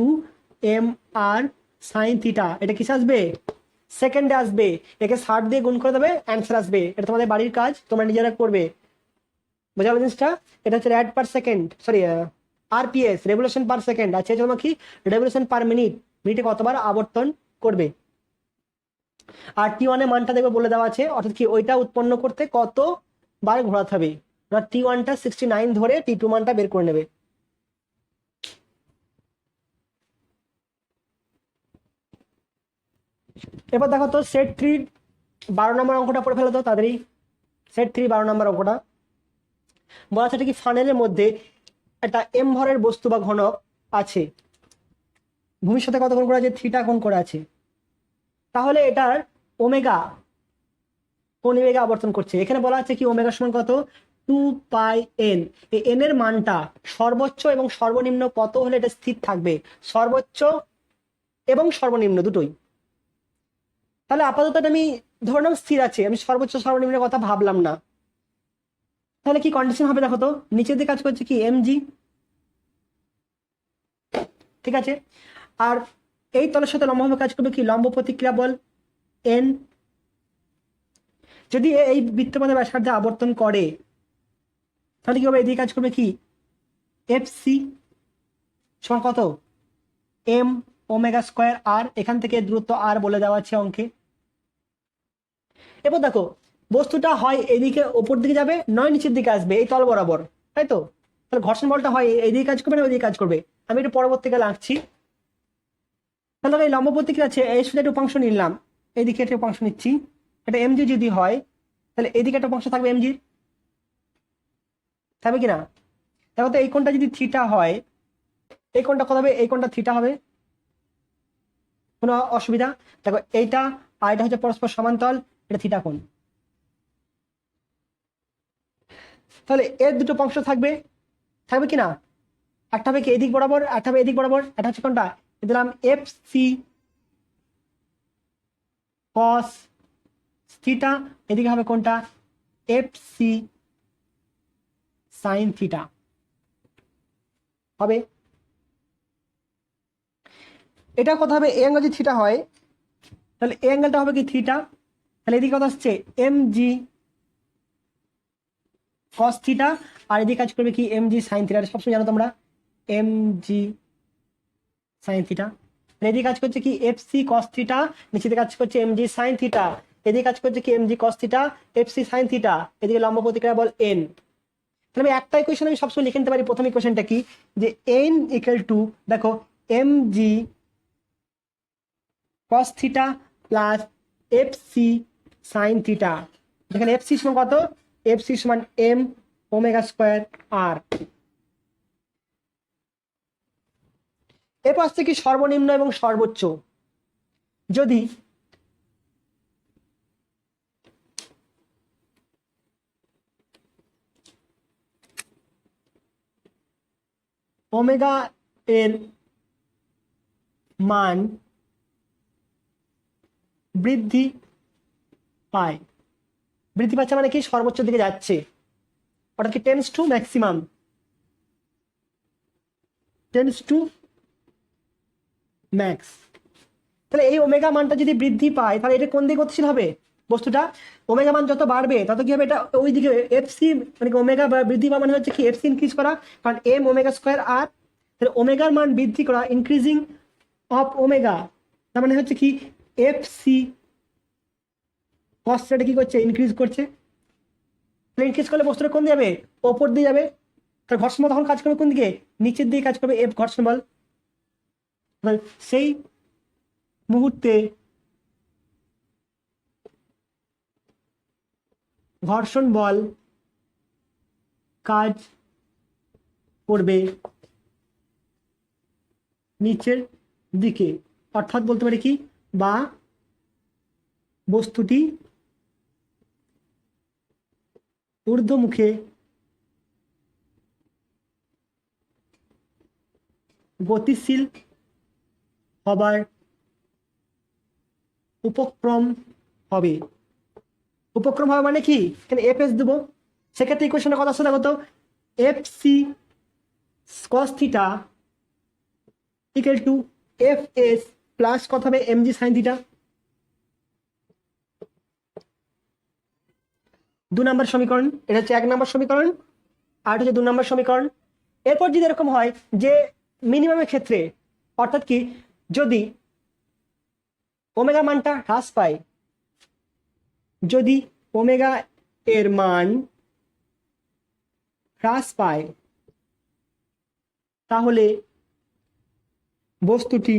M r sine theta. এটা কিসে আসবে, সেকেন্ডে আসবে, একে 60 দিয়ে গুণ করে দেবে, অ্যান্সার আসবে। এটা তোমাদের বাড়ির কাজ, তোমরা নিজেরা করবে, বোঝা গেল জিনিসটা। এটা হচ্ছে rad per second, sorry RPS, revolution per second, আছে তোমার কি রেভলিউশন পার মিনিট, মিনিটে কতবার আবর্তন করবে। আর T1 এর মানটা দেখবে বলে দেওয়া আছে, অর্থাৎ কি ওইটা উৎপন্ন করতে কতবার ঘোরাতে হবে। T1টা 69 ধরে T2 মানটা বের করে নেবে। এবার দেখো তো সেট 3 12 নম্বর অঙ্কটা পড়ে ফেলো তো তাড়াতাড়ি। সেট 3 12 নম্বর অঙ্কটা বলা আছে কি, ফানেলের মধ্যে একটা এম ভরের বস্তু বা ঘনক আছে, ভূমির সাথে কত কোণ করে আছে, থিটা কোণ করে আছে। তাহলে এটার ওমেগা কোন দিকে আবর্তন করছে। এখানে বলা আছে কি ওমেগা সমান কত, 2πn। এই এন এর মানটা সর্বোচ্চ এবং সর্বনিম্ন কত হলে এটা স্থির থাকবে, সর্বোচ্চ এবং সর্বনিম্ন দুটোই। তাহলে আপাতত আমি ধরলাম স্থির আছে, আমি সর্বোচ্চ সর্বনিম্নের কথা ভাবলাম না। তাহলে কি কন্ডিশন হবে দেখো তো, নিচের দিকে কাজ করছে কি mg, ঠিক আছে। আর এই তলের সাথে লম্বভাবে কাজ করবে কি লম্ব প্রতিক্রিয়া বল n। যদি এই বৃত্তপথে ব্যাসার্ধে আবর্তন করে, তাহলে কি হবে, এদিকে কাজ করবে কি এফ সি সমান কত এম ওমেগা স্কোয়ার আর, এখান থেকে দূরত্ব আর বলে দেওয়া আছে অঙ্কে। এবার দেখো বস্তুটা হয় এদিকে ওপর দিকে যাবে, নয় নিচের দিকে আসবে এই তল বরাবর, তাই তো? তাহলে ঘর্ষণ বলটা হয় এইদিকে কাজ করবে না ওইদিকে কাজ করবে? আমি একটু পরবর্তীকালে আঁকছি। তাহলে এই লম্ব প্রতিক্রিয়া আছে, এই সোজা একটা উপাংশ নিলাম, এইদিকে একটা উপাংশ নিচ্ছি, এটা এমজি যদি হয় তাহলে এইদিকে একটা উপাংশ থাকবে এমজি, থাকবে কি না? দেখো তো এই কোণটা যদি থিটা হয়, এই কোণটা কত হবে, এই কোণটা থিটা হবে, কোনো অসুবিধা? দেখো এইটা আর এটা হচ্ছে পরস্পর সমান্তরাল, এটা থিটা কোণ। তাহলে এর দুটো অংশ থাকবে, থাকবে কি না? একটা হবে কি এদিক বরাবর, একটা হবে এদিক বরাবর, এটা হচ্ছে কোনটা দিলাম এফ সি কস থিটা, এদিকে হবে কোনটা এফ সি সাইন থিটা হবে। এটা কথা হবে এ অ্যাঙ্গেল যদি থিটা হয় তাহলে এ অ্যাঙ্গেলটা হবে কি থিটা, তাহলে এদিকে কথা আসছে এম জি কস থিটা, আর এদিকে কাজ করবে কি এম জি সাইন থিটা, সবসময় জানো তোমরা এম জি সাইন থিটা। এদিকে কাজ করছে কি এফ সি কস থিটা, নিচেতে কাজ করছে এম জি সাইন থিটা, এদিকে কাজ করছে কি m g cos theta F C sine theta, এদিকে লম্ব প্রতিক্রিয়া বল এন। তাহলে আমি একটা ইকুয়েশন আমি সবসময় লিখে নিতে পারি, প্রথম ইকুয়েশনটা কি যে এন ইকুয়াল টু দেখো m g cos theta plus F C sine theta, যেখানে এফ সি সমান কত, এফ সি সমান এম ওমেগা স্কোয়ার আর। এরপর আসছে কি সর্বনিম্ন এবং সর্বোচ্চ। যদি ওমেগা এর মান বৃদ্ধি পায়, বৃদ্ধি পাচ্ছে মানে কি সর্বোচ্চ দিকে যাচ্ছে, অর্থাৎ কি tends to maximum, tends to max. তাহলে এই ওমেগা মানটা যদি বৃদ্ধি পায় তাহলে এটা কোন দিকে গতিশীল হবে বস্তুটা, ওমেগা মান যত বাড়বে তত কি হবে, এটা ওই দিকে এফসি মানে ওমেগা বৃদ্ধি পাওয়া মানে হচ্ছে কি এফসি ইনক্রিজ করা, কারণ এম ওমেগা স্কোয়ার আর, তাহলে ওমেগার মান বৃদ্ধি করা ইনক্রিজিং অফ ওমেগা, তার মানে হচ্ছে কি এফসি কস রেটে কি করছে ইনক্রিজ করছে, ইনক্রিজ করলে বস্তুটা কোন দিকে যাবে, ওপর দিয়ে যাবে, তার ঘর্ষণ বল তখন কাজ করবে কোন দিকে, নিচের দিকে কাজ করবে এফ ঘর্ষণ বল। সেই মুহূর্তে ঘর্ষণ বল কাজ করবে নিচের দিকে, অর্থাৎ বলতে পারি কি বা বস্তুটি ঊর্ধ্বমুখে গতিশীল হবার উপক্রম হবে। উপক্রম হবে মানে কি, এখানে এফ এস দেবো, সেক্ষেত্রে ইকুয়েশনের কথা আসছে দেখো তো F C cos theta equal to F S plus কত হবে এম জি সাইন থিটা, 2 নম্বর সমীকরণ, এটা হচ্ছে 1 নম্বর সমীকরণ আর হচ্ছে 2 নম্বর সমীকরণ। এরপর যদি এরকম হয় যে মিনিমামের ক্ষেত্রে, অর্থাৎ কি যদি ওমেগা মানটা হ্রাস পায়, যদি ওমেগা এর মান হ্রাস পায় তাহলে বস্তুটি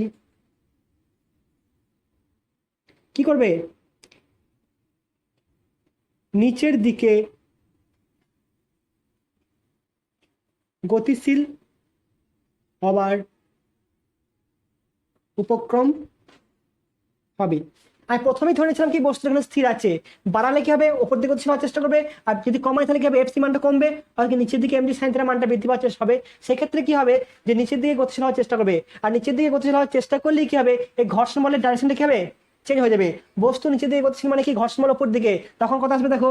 কি করবে, নিচের দিকে গতিশীল হবার উপক্রম হবে। আমি প্রথমেই ধরেছিলাম কি বস্তু এখানে স্থির আছে, বাড়ালে কি হবে ওপর দিকে গতিশীল হওয়ার চেষ্টা করবে, আর যদি কমায় তাহলে কি হবে এফসি মানটা কমবে, আর কি নিচের দিকে এমজি সাইন থিটা মানটা বৃদ্ধি পাওয়ার চেষ্টা হবে। সেক্ষেত্রে কি হবে যে নিচের দিকে গতিশীল হওয়ার চেষ্টা করবে, আর নিচের দিকে গতিশীল হওয়ার চেষ্টা করলেই কি হবে এই ঘর্ষণ বলের ডাইরেকশনটা কি হবে চেঞ্জ হয়ে যাবে, বস্তু নিচের দিকে গতিশীল মানে কি ঘর্ষণ বল উপর দিকে, তখন কথা আসবে দেখো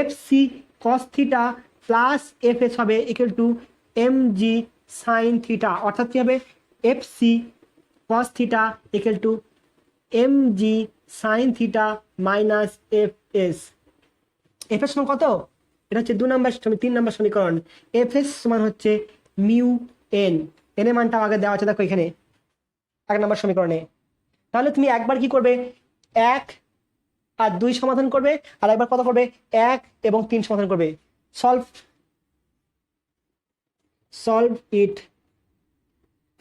F C cos theta plus F S হবে equal to m g sine theta, অর্থাৎ কি হবে F C cos theta equal to m g sine theta minus F S. F এর সমান কত এটা হচ্ছে 3 নম্বর সমীকরণ। এফএস সমান হচ্ছে মিউ এন, এন এর মানটা আগে দেওয়া আছে দেখো এখানে 1 নম্বর সমীকরণে। তাহলে তুমি একবার কি করবে, 1 আর 2 সমাধান করবে, আর একবার কত করবে, 1 এবং 3 সমাধান করবে। Solve it.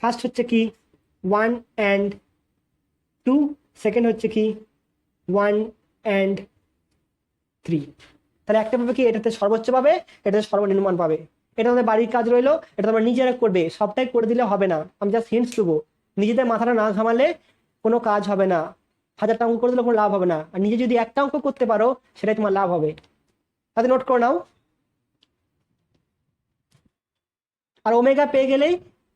ফার্স্ট হচ্ছে কি 1 and 2, সেকেন্ড হচ্ছে কি 1 and 3। তাহলে একটা পাবে কি, এটাতে সর্বোচ্চ পাবে, এটাতে সর্বনিম্ন মান পাবে। এটা আমাদের বাড়ির কাজ রইলো, এটা তোমরা নিজেরা করবে, সবটাই করে দিলে হবে না, আমি জাস্ট হিন্টস দেবো। নিজেদের মাথাটা না ঘামালে কোনো কাজ হবে না, 1000টা অঙ্ক করে দিলে কোনো লাভ হবে না। আর নিজে যদি একটা অঙ্ক করতে পারো সেটাই তোমার লাভ হবে। তাতে নোট করে নাও। আর ওমেগা পেয়ে গেলেই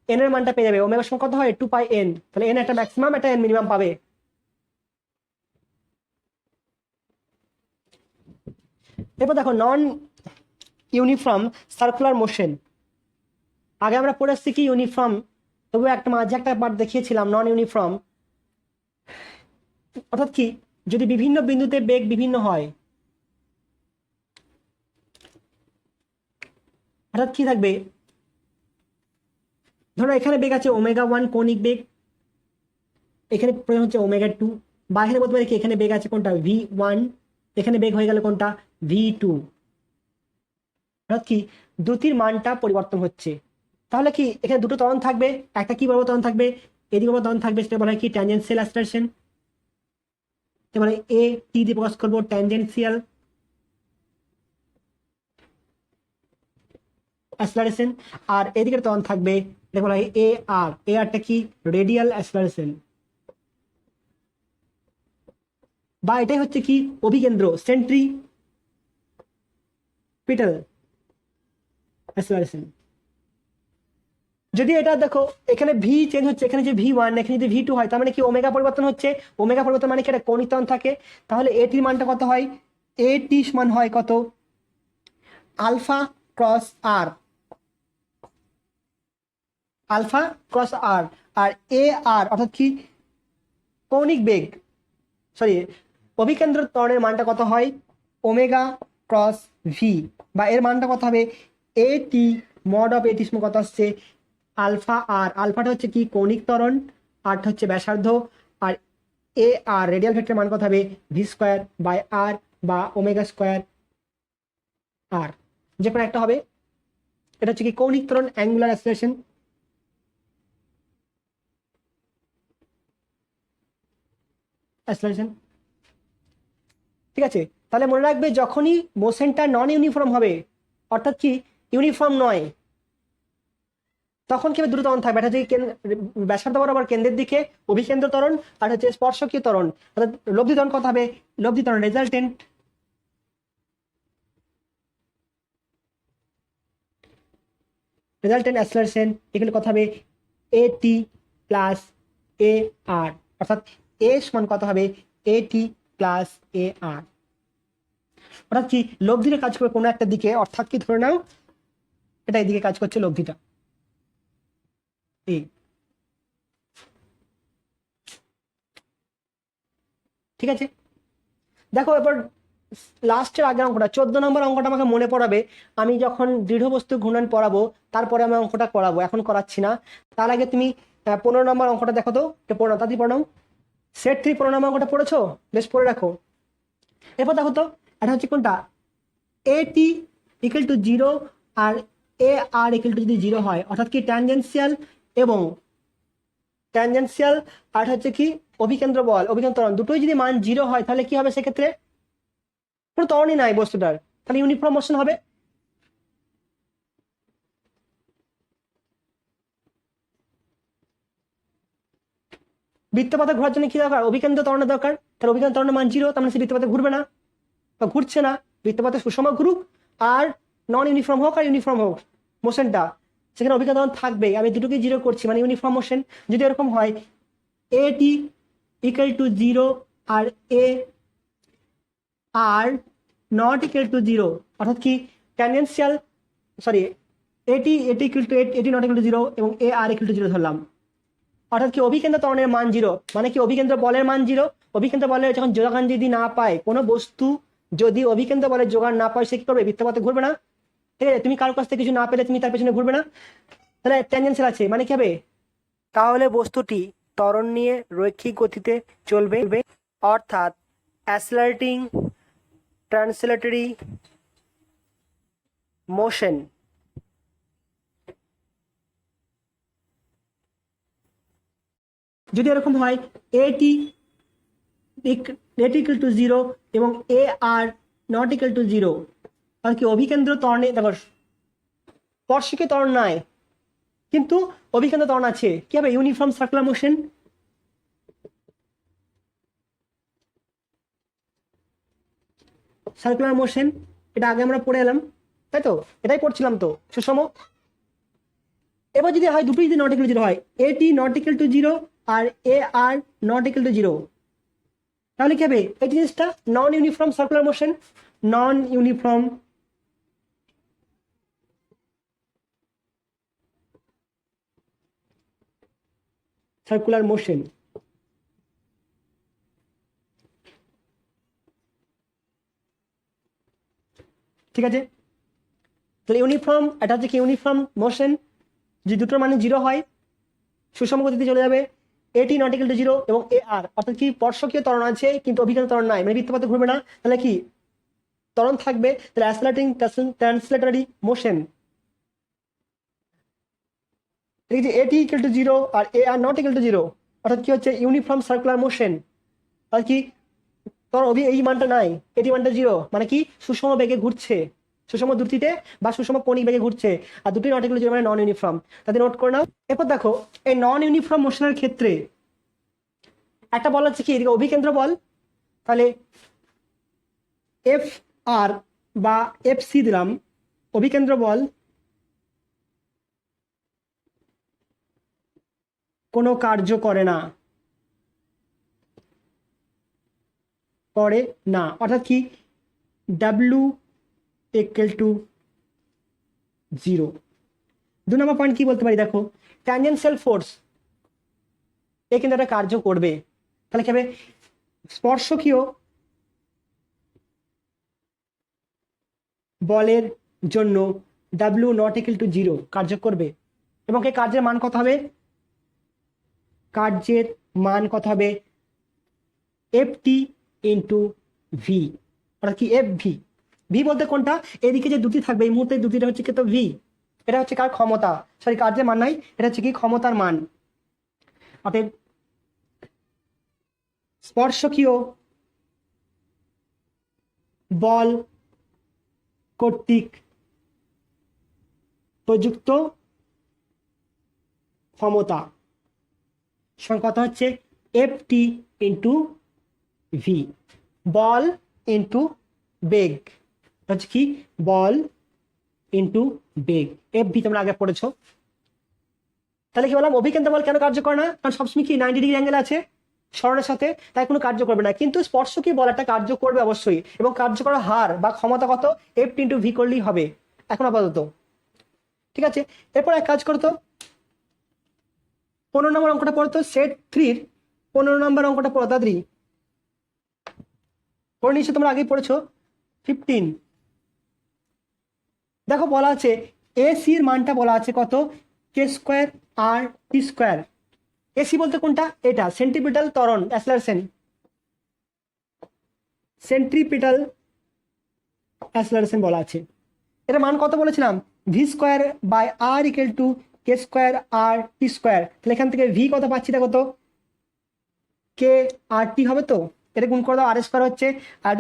এন এর মানটা পেয়ে যাবে। ওমেগার সমান কত হয়, 2πn। তাহলে এন একটা ম্যাক্সিমাম, একটা এন মিনিমাম পাবে। এরপর দেখো নন ইউনিফর্ম সার্কুলার মোশন। আগে আমরা পড়ে আসছি কি ইউনিফর্ম, তবু একটা মাঝে একটা পার্ট দেখিয়েছিলাম নন ইউনিফর্ম। অর্থাৎ কি, যদি বিভিন্ন বিন্দুতে বেগ বিভিন্ন হয়, অর্থাৎ কি থাকবে, ধরো এখানে বেগ আছে ω1 কৌণিক বেগ, এখানে প্রয়োজন হচ্ছে ω2, বা এখানে বলতে পারি কি এখানে বেগ আছে কোনটা v1, এখানে বেগ হয়ে গেল কোনটা v2। অর্থাৎ কি দুটির মানটা পরিবর্তন হচ্ছে। তাহলে কি এখানে দুটো ত্বরণ থাকবে, একটা কি বলবো ত্বরণ থাকবে, এদিকে বলবো ত্বরণ থাকবে, সেটা বলা হয় কি ট্যানজেনশিয়াল অ্যাক্সিলারেশন। এবারে এ টি দিয়ে প্রকাশ করবো ট্যানজেনশিয়াল অ্যাক্সিলারেশন। আর এদিকে ত্বরণ থাকবে, এটা বলা হয় এ আর, এ আরটা কি রেডিয়াল অ্যাক্সিলারেশন, বা এটাই হচ্ছে কি অভিকেন্দ্র সেন্ট্রিপিটাল অ্যাক্সিলারেশন। যদি এটা দেখো এখানে ভি চেঞ্জ হচ্ছে, এখানে যে v1 এখানে যদি v2 হয়, তার মানে কি ওমেগা পরিবর্তন হচ্ছে। ওমেগা পরিবর্তন মানে কি একটা কৌণিক ত্বরণ থাকে। তাহলে এটির মানটা কত হয়, এটি সমান হয় কত, alpha cross R, alpha cross R. R a আর অর্থাৎ কি কৌণিক বেগ, সরি অভিকেন্দ্র ত্বরণের মানটা কত হয়, ওমেগা ক্রস ভি, বা এর মানটা কত হবে, এটি মড অফ এটি সমান কত আসছে, আলফা আর। আলফাটা হচ্ছে কি কৌণিক ত্বরণ, আরটা হচ্ছে ব্যাসার্ধ, আর এ আর রেডিয়াল ভেক্টরের মান কত হবে, v² বা ω² আর, যে কোনো একটা হবে। এটা হচ্ছে কি কৌণিক ত্বরণ অ্যাঙ্গুলার অ্যাক্সিলারেশন। ঠিক আছে, তাহলে মনে রাখবে যখনই মোশনটা নন ইউনিফর্ম হবে, অর্থাৎ কি ইউনিফর্ম নয়, তখন কি হবে দুটো ত্বরণ থাকবে। একটা হচ্ছে ব্যাসার্ধ বরাবর কেন্দ্রের দিকে অভিকেন্দ্র ত্বরণ, আর হচ্ছে স্পর্শকীয় ত্বরণ। অর্থাৎ লব্ধি ত্বরণ কত হবে, লব্ধি ত্বরণ রেজাল্টেন্ট অ্যাক্সিলারেশন এখানে কত হবে, এটি প্লাস এ আর। অর্থাৎ এ সমান কত হবে, এটি প্লাস এ আর। অর্থাৎ কি লব্ধিটা কাজ করবে কোনো একটা দিকে, অর্থাৎ কি ধরে নাও এটা এদিকে কাজ করছে লব্ধিটা এই। ঠিক আছে, দেখো এবার লাস্টের আগের অঙ্কটা 14 নম্বর অঙ্কটা আমাকে মনে পড়াবে, আমি যখন দৃঢ় বস্তু ঘূর্ণন পড়াবো তারপরে আমি অঙ্কটা করাবো, এখন করাচ্ছি না। তার আগে তুমি 15 নম্বর অঙ্কটা দেখো তো, পড়ো তাড়াতাড়ি পড়ো। সেট 3 15 নম্বর অঙ্কটা পড়েছো, বেশ পড়ে রাখো। এরপর দেখো তো এটা হচ্ছে কোনটা, এটি ইকুয়াল টু 0 আর এ আর ইকুয়াল টু যদি 0 হয়, অর্থাৎ কি ট্যানজেনশিয়াল এবং ট্যানজেনশিয়াল, আর হচ্ছে কি অভিকেন্দ্র বল অভিকেন্দ্র ত্বরণ দুটোই যদি মান 0 হয়, তাহলে কি হবে সেক্ষেত্রে, কোনো ত্বরণই নাই বস্তুটার, তাহলে ইউনিফর্ম মোশন হবে। বৃত্তপথে ঘোরার জন্য কি দরকার, অভিকেন্দ্র ত্বরণের দরকার। তাহলে অভিকেন্দ্র ত্বরণের মান 0, তার মানে সে বৃত্তপথে ঘুরবে না বা ঘুরছে না। বৃত্তপথে সুষম ঘুরুক আর নন ইউনিফর্ম হোক আর ইউনিফর্ম হোক মোশনটা, সেখানে অভিকেন্দ্র ত্বরণ থাকবে। আমি দুটোকে 0 করছি মানে ইউনিফর্ম মোশন। যদি এরকম হয় এটি ইকুয়াল টু 0 আর a r not equal to 0, অর্থাৎ কি tangential sorry a t equal to a t not equal to 0 এবং এ আর ইকুয়াল টু 0 ধরলাম, অর্থাৎ কি অভিকেন্দ্র ত্বরণের মান 0, মানে কি অভিকেন্দ্র বলের মান 0। অভিকেন্দ্র বলের যখন যোগান যদি না পায়, কোনো বস্তু যদি অভিকেন্দ্র বলে জোগাড় না পায় সে কি করবে? বৃত্তপথে ঘুরবে না। ঠিক আছে, তুমি কারোর কাছ থেকে কিছু না পেলে তুমি তার পেছনে ঘুরবে না, তাহলে ট্যানজেনশিয়াল আছে মানে কি হবে? তাহলে বস্তুটি ত্বরণ নিয়ে রৈখিক গতিতে চলবে, অর্থাৎ অ্যাসিলারেটিং ট্রান্সলেটরি মোশন। যদি এরকম হয় এটি ইকুয়াল টু 0 এবং এ আর নট ইকুয়াল টু 0, আর কি অভিকেন্দ্র ত্বরণে দেখো স্পর্শকে ত্বরণ নাই কিন্তু অভিকেন্দ্র ত্বরণ আছে, কি হবে? Uniform circular motion. Circular motion, এটা আগে আমরা পড়ে এলাম, তাই তো? এটাই পড়ছিলাম তো সুষম। এবার যদি হয় দুটোই যদি নট ইকুয়াল টু 0 হয়, এটি নট ইকুয়াল টু 0 আর a r not equal to 0, তাহলে কি হবে? এই জিনিসটা non uniform circular motion, non uniform circular motion. ঠিক আছে, তাহলে ইউনিফর্ম, এটা হচ্ছে কি ইউনিফর্ম মোশন। যদি দুটোর মানে 0 হয় সুষম গতিতে চলে যাবে। এটি নট ইকুয়াল টু 0 এবং এ আর, অর্থাৎ কি স্পর্শকীয় ত্বরণ আছে কিন্তু অভিকেন্দ্র ত্বরণ নাই, মানে বৃত্তপথে ঘুরবে না, তাহলে কি ত্বরণ থাকবে, তাহলে অ্যাসিলারেটিং ট্রান্সলেটরি মোশন। ঠিক আছে, এটি ইকুয়াল টু 0 আর a r not equal to 0, অর্থাৎ কি হচ্ছে ইউনিফর্ম সার্কুলার মোশন। আর কি তোর এই মানটা নাই, এটি মানটা 0, মানে কি সুষম বেগে ঘুরছে, সুষম দ্রুতিতে বা সুষম কৌণিক বেগে ঘুরছে, আর দুটোই নট ইকুয়াল টু 0 মানে নন ইউনিফর্ম। তাদের নোট করে নাও। এরপর দেখো এই নন ইউনিফর্ম মোশনের ক্ষেত্রে একটা বল হচ্ছে কি এদিকে অভিকেন্দ্র বল, তাহলে এফ আর বা এফ সি দিলাম, অভিকেন্দ্র বল কোনো কার্য করে না, করে না, অর্থাৎ কি W equal to 0। 2 number point কি বলতে পারি দেখো, ট্যানজেনশিয়াল ফোর্স এ কিন্তু একটা কার্য করবে, তাহলে কি হবে? স্পর্শকীয় বলের জন্য ডাব্লিউ নট ইকুয়াল টু 0 কার্য করবে, এবং এই কার্যের মান কত হবে? কার্যের মান কত হবে? এফ টি ইন্টু ভি, অর্থাৎ কি এফ ভি। ভি বলতে কোনটা? এদিকে যে দুটি থাকবে এই মুহূর্তে দুটিটা হচ্ছে কি তো ভি, এটা হচ্ছে কার ক্ষমতা, সরি কার্যের মান নাই, এটা হচ্ছে কি ক্ষমতার মান। অতএব স্পর্শকীয় বল কর্তৃক প্রযুক্ত ক্ষমতা কত হচ্ছে? এফ টি ইন্টু ভি, বল ইন্টু বেগ, হচ্ছে কি বল ইন্টু বেগ, এফ ভি তোমরা আগে পড়েছো। তাহলে কি বললাম? অভিকেন্দ্র বল কেন কার্য করে না? কারণ সবসময় কি 90 ডিগ্রি অ্যাঙ্গেল আছে স্মরণের সাথে, তাই কোনো কার্য করবে না। কিন্তু স্পর্শকীয় বল একটা কার্য করবে অবশ্যই, এবং কার্য করার হার বা ক্ষমতা কত? এফ টি ইন্টু ভি করলেই হবে এখন আপাতত। ঠিক আছে, এরপর এক কাজ করতো, 15 নম্বর অঙ্কটা পড়তো, সেট 3-র 15 নম্বর অঙ্কটা পড়ো দাদি, পড়ে নিশ্চয় তোমরা আগেই পড়েছো। 15 দেখো বলা আছে এসির মানটা বলা আছে কত? কে square r t square. AC বলতে কোনটা? এটা সেন্ট্রিপিটাল ত্বরণ, অ্যাসিলারেশন, সেন্ট্রিপিটাল অ্যাসিলারেশন বলা আছে। এটা মান কত বলেছিলাম? V square by r equal to k square r t square. তাহলে এখান থেকে ভি কত পাচ্ছি দেখো তো? কে আর টি হবে তো, এটা গুণ করে দাও, আর স্কোয়ার হচ্ছে আর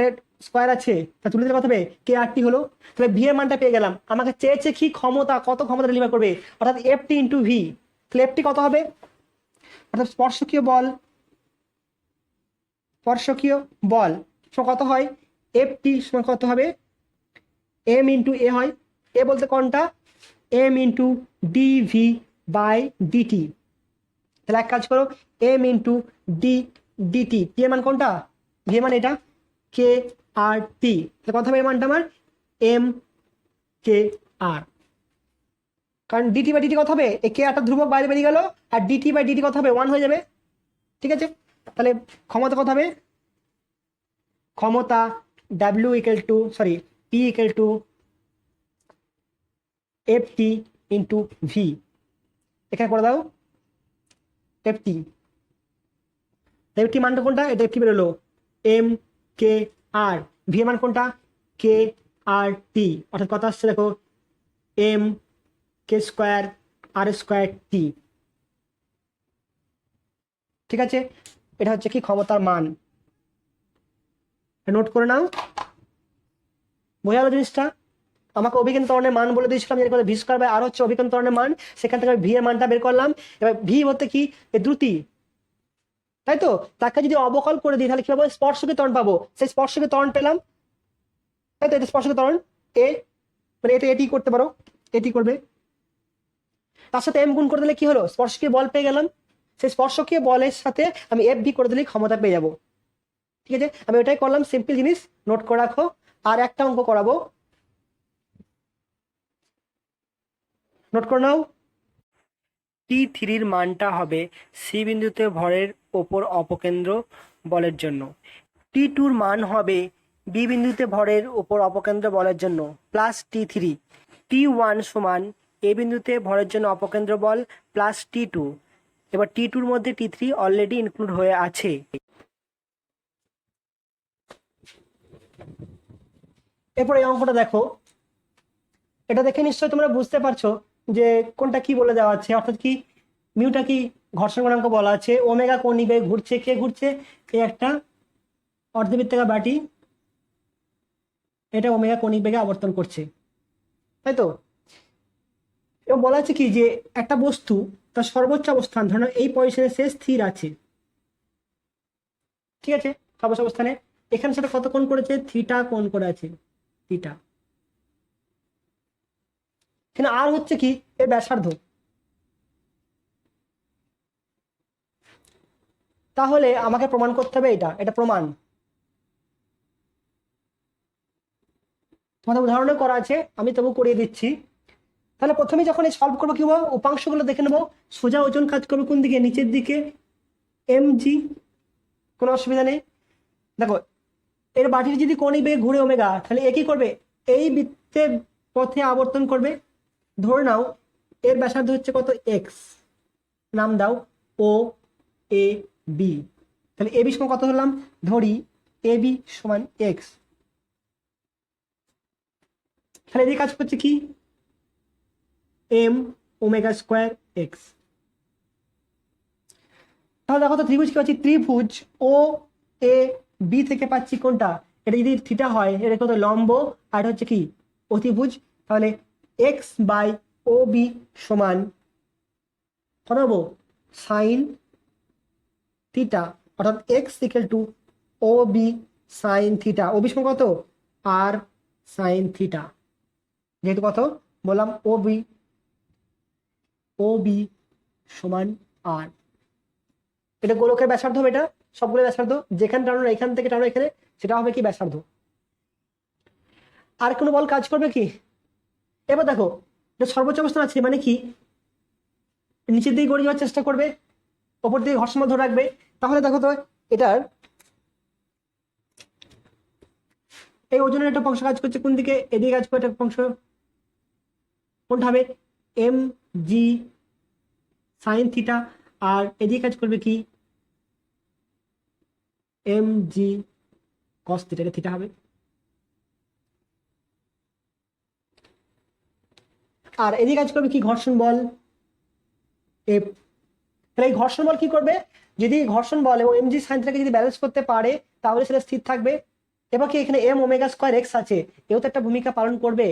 স্কোয়ার আছে, তা তুলে দিলে কত হবে? কে আর টি হলো। তাহলে ভি এর মানটা পেয়ে গেলাম। আমাকে চেয়েছে কি ক্ষমতা, কত ক্ষমতা ডেলিভার করবে, অর্থাৎ এফ টি ইন্টু ভি। তাহলে এফ টি কত হবে? অর্থাৎ স্পর্শকীয় বল, স্পর্শকীয় বল কত হয়? এফ টি সময় কত হবে? এম ইন্টু এ হয়, এ বলতে কোনটা? M into dv by dt. তাহলে এক কাজ করো, m into d dt, t এর মান কোনটা? ভি এর মান এটা, কে আর টি। তাহলে কত হবে এর মানটা আমার? এম কে আর, কারণ ডিটি বাই ডিটি কত হবে? এ কে আরটা ধ্রুবক বাইরে বেরিয়ে গেল, আর ডিটি বাই ডিটি কত হবে? 1 হয়ে যাবে। ঠিক আছে, তাহলে ক্ষমতা কত হবে? ক্ষমতা W equal to sorry P equal to F T into V, এখানে করে দাও এফ টি। এফ টি মানটা কোনটা, এটা এফ টি বেরোলো এম কে আর, ভি এর মান কোনটা কে আর টি, অর্থাৎ কত আসছে দেখো এম কে স্কোয়ার আর স্কোয়ার টি। ঠিক আছে, এটা হচ্ছে কি ক্ষমতার মান, নোট করে নাও। বোঝা গেল জিনিসটা? আমাকে অভিকেন্দ্র ত্বরণের মান বলে দিয়েছিলাম যে ভি স্কোয়ার বাই আর হচ্ছে অভিকেন্দ্র ত্বরণের মান, সেখান থেকে ভি এর মানটা বের করলাম। এবার ভি বলতে কি দ্রুতি, তাই তো? তাকে যদি অবকল করে দিই তাহলে কি পাবো, স্পর্শকে ত্বরণ পাবো, সেই স্পর্শকে ত্বরণ পেলাম, তাই তো? এটা স্পর্শকে ত্বরণ এ, মানে এটা এটি করতে পারো, এটি করবে, তার সাথে এম গুণ করে দিলে কি হলো, স্পর্শকে বল পেয়ে গেলাম, সেই স্পর্শকে বলের সাথে আমি এফ ভি করে দিলেই ক্ষমতা পেয়ে যাবো। ঠিক আছে, আমি ওটাই করলাম, সিম্পল জিনিস, নোট করে রাখো। আর একটা অঙ্ক করাবো, নোট করে নাও। T3 মানটা হবে সি বিন্দুতে ভরের ওপর অপকেন্দ্র বলের জন্য, T2 মান হবে বি বিন্দুতে ভরের ওপর অপকেন্দ্র বলের জন্য প্লাস T3, T1 সমান এ বিন্দুতে ভরের জন্য অপকেন্দ্র বল প্লাস T2। এবার T2 মধ্যে T3 অলরেডি ইনক্লুড হয়ে আছে। এরপর এই অঙ্কটা দেখো, এটা দেখে নিশ্চয়ই তোমরা বুঝতে পারছো যে কোনটা কি বলে দেওয়া আছে, অর্থাৎ কি মিউটা কি ঘর্ষণ গুণাঙ্ক বলা আছে, ওমেগা কোন দিকে ঘুরছে, কে ঘুরছে, এই একটা অর্ধবৃত্তাকার বাটি, এটা ওমেগা কৌণিক বেগে আবর্তন করছে, তাই তো? এবং বলা আছে কি যে একটা বস্তু তার সর্বোচ্চ অবস্থান ধরো এই পজিশনে সে স্থির আছে, ঠিক আছে, সর্বোচ্চ অবস্থানে এখানে সেটা কত কোণ করেছে, থিটা কোণ করে আছে, থিটা। এখানে আর হচ্ছে কি এর ব্যাসার্ধ, তাহলে আমাকে প্রমাণ করতে হবে এটা, এটা প্রমাণ তোমাদের উদাহরণে করা আছে, আমি তবু করিয়ে দিচ্ছি। তাহলে প্রথমে যখন এই সলভ করবো কি হবো, উপাংশগুলো দেখে নেবো, সোজা ওজন কাজ করবে কোন দিকে, নিচের দিকে, এম জি, কোনো অসুবিধা নেই। দেখো এর বাটির যদি কৌণিক বেগে ঘুরে ওমেগা, তাহলে এ কি করবে, এই বৃত্তের পথে আবর্তন করবে। ধরে নাও এর ব্যাসার্ধ হচ্ছে কত, এক্স, নাম দাও ও এ বি, তাহলে এ বি সমান কত ধরলাম, ধরি এ বি সমান এক্স, তাহলে এদিকে কাজ করছে কি এম ওমেগা স্কোয়ার এক্স। তাহলে দেখো তো ত্রিভুজ কি পাচ্ছি, ত্রিভুজ ও এ বি থেকে পাচ্ছি কোনটা, এটা যদি থিটা হয় এটা কত লম্ব, আর এটা হচ্ছে কি অতিভুজ, তাহলে এক্স বাই ও বি সমান কত হবো, সাইন থিটা, অর্থাৎ x equal to O B sine theta, O B সমান কত আর সাইন থিটা, যেহেতু কত বললাম ও বি সমান আর, এটা গোলকের ব্যাসার্ধ হবে, এটা সবগুলো ব্যাসার্ধ, যেখানে টানো এখান থেকে টানো এখানে, সেটা হবে কি ব্যাসার্ধ। আর কোনো বল কাজ করবে কি, এবার দেখো এটা সর্বোচ্চ অবস্থান আছে মানে কি নিচের দিকে গড়িয়ে যাওয়ার চেষ্টা করবে, ওপর দিকে ঘর্ষণ বল ধরে রাখবে, তাহলে দেখো তো এটার এই ওজনের একটা অংশ কাজ করছে কোন দিকে, এদিকে কাজ করে একটা অংশ, কোনটা হবে এম জি সাইন থিটা, আর এদিকে কাজ করবে কি এম জি কস থিটা, এটা থিটা হবে। আর এদিকে কাজ করবে কি ঘর্ষণ বল এফ, তাহলে এই ঘর্ষণ বল কি করবে, যদি ঘর্ষণ বল এবং এম জি সাইন থিটাকে যদি ব্যালেন্স করতে পারে তাহলে সেটা স্থির থাকবে। এবার কি এখানে এম ওমেগা স্কোয়ার এক্স আছে, এও তো একটা ভূমিকা পালন করবে,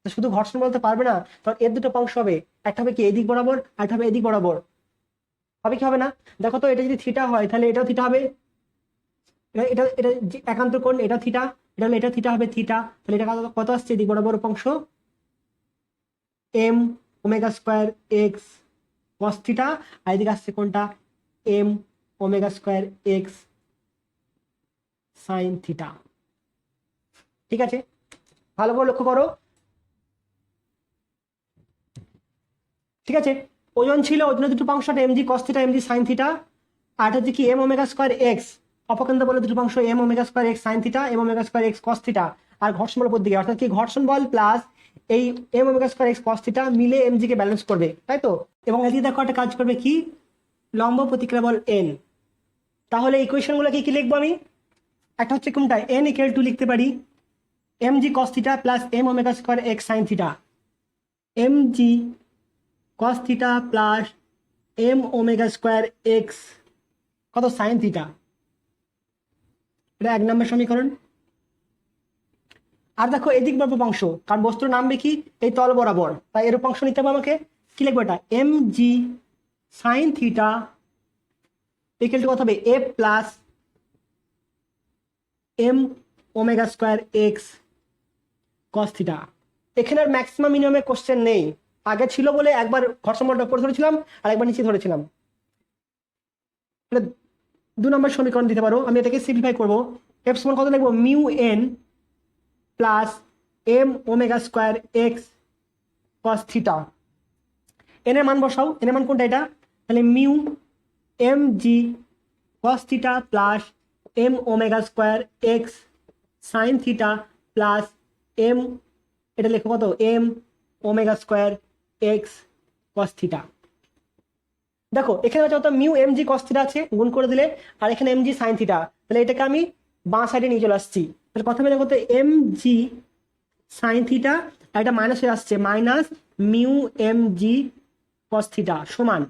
শুধু ঘর্ষণ বলতে পারবে না, তখন এর দুটো অংশ হবে, একটা হবে কি এদিক বরাবর আর একটা হবে এদিক বরাবর, হবে কি হবে না, দেখো তো এটা যদি থিটা হয় তাহলে এটাও থিটা হবে, এটা এটা একান্ত কোণ, এটা থিটা, এটা হলে এটা থিটা হবে থিটা, তাহলে এটা কত আসছে এদিক বরাবর অংশ m omega square x cos theta, আর এদিকে আসছে কোনটা m omega square x sine theta. ঠিক আছে, ভালো করে লক্ষ্য করো। ঠিক আছে, ওজন ছিল ওজনের দুটো অংশ, m g cos theta m g sine theta, আর হচ্ছে কি এম ওমেগা স্কোয়ার এক্স, অপকেন্দ্র বলে দুটো অংশ m omega square x sine theta m omega square x cos theta আর ঘর্ষণ বল উপর দিকে, অর্থাৎ কি ঘর্ষণ বল প্লাস এই m omega square x cos theta মিলে এমজি কে ব্যালেন্স করবে, তাই তো। এবং এদিকে দেখো একটা কাজ করবে কি, লম্ব প্রতিক্রিয়া বল এন। তাহলে ইকুয়েশন গুলো কি লিখবো আমি, একটা হচ্ছে কোনটা এন ইকুয়াল টু লিখতে পারি m g cos theta plus m omega square x sine theta, m g cos theta plus m omega square x কত সাইন থিটা, এটা 1 নম্বর সমীকরণ। আর দেখো এদিক বরাবর অংশ, কারণ বস্তুর নামবে কি এই তল বরাবর, তাই এরূপ অংশ নিতে হবে আমাকে। কি লিখবো এটা, m g sine theta equal to কত হবে a plus m omega square x cos theta. এখানে আর ম্যাক্সিমাম মিনিমামের কোশ্চেন নেই, আগে ছিল বলে একবার ঘর্ষণ বলটা উপরে ধরেছিলাম আর একবার নিচে ধরেছিলাম। 2 নম্বর সমীকরণ দিতে পারো, আমি এটাকে সিম্পলিফাই করবো। এফ সমান কত লিখবো mu N plus m omega square x cos theta. N এর মান বসাও, এন এর মান কোনটা এটা, তাহলে mu m g cos theta plus m omega square x sine theta plus m, এটা লেখো কত m omega square x cos theta. দেখো এখানে হচ্ছে কত mu m g cos theta আছে, গুণ করে দিলে, আর এখানে এম জি সাইন থিটা, তাহলে এটাকে আমি বাঁ সাইডে নিয়ে চলে আসছি। তাহলে প্রথমে দেখো তো এম জি সাইন থিটা, আর এটা মাইনাস হয়ে আসছে minus mu m g cos theta সমান,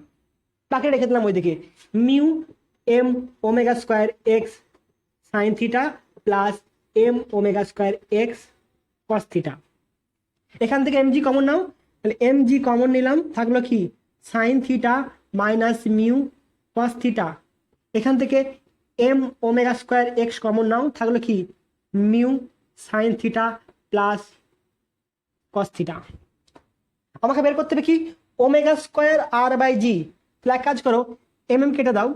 তাকে রেখে দিলাম ওইদিকে mu m omega square x sine theta plus m omega square x cos theta. এখান থেকে এম জি কমন নাও, তাহলে এম জি কমন নিলাম, থাকলো কি sine theta minus mu cos theta. এখান থেকে m omega square x common নাও, থাকলো কি mu sine theta plus cos theta. আমাকে বের করতে হবে কি omega square r by g. তাহলে এক কাজ করো, এম এম কেটে দাও,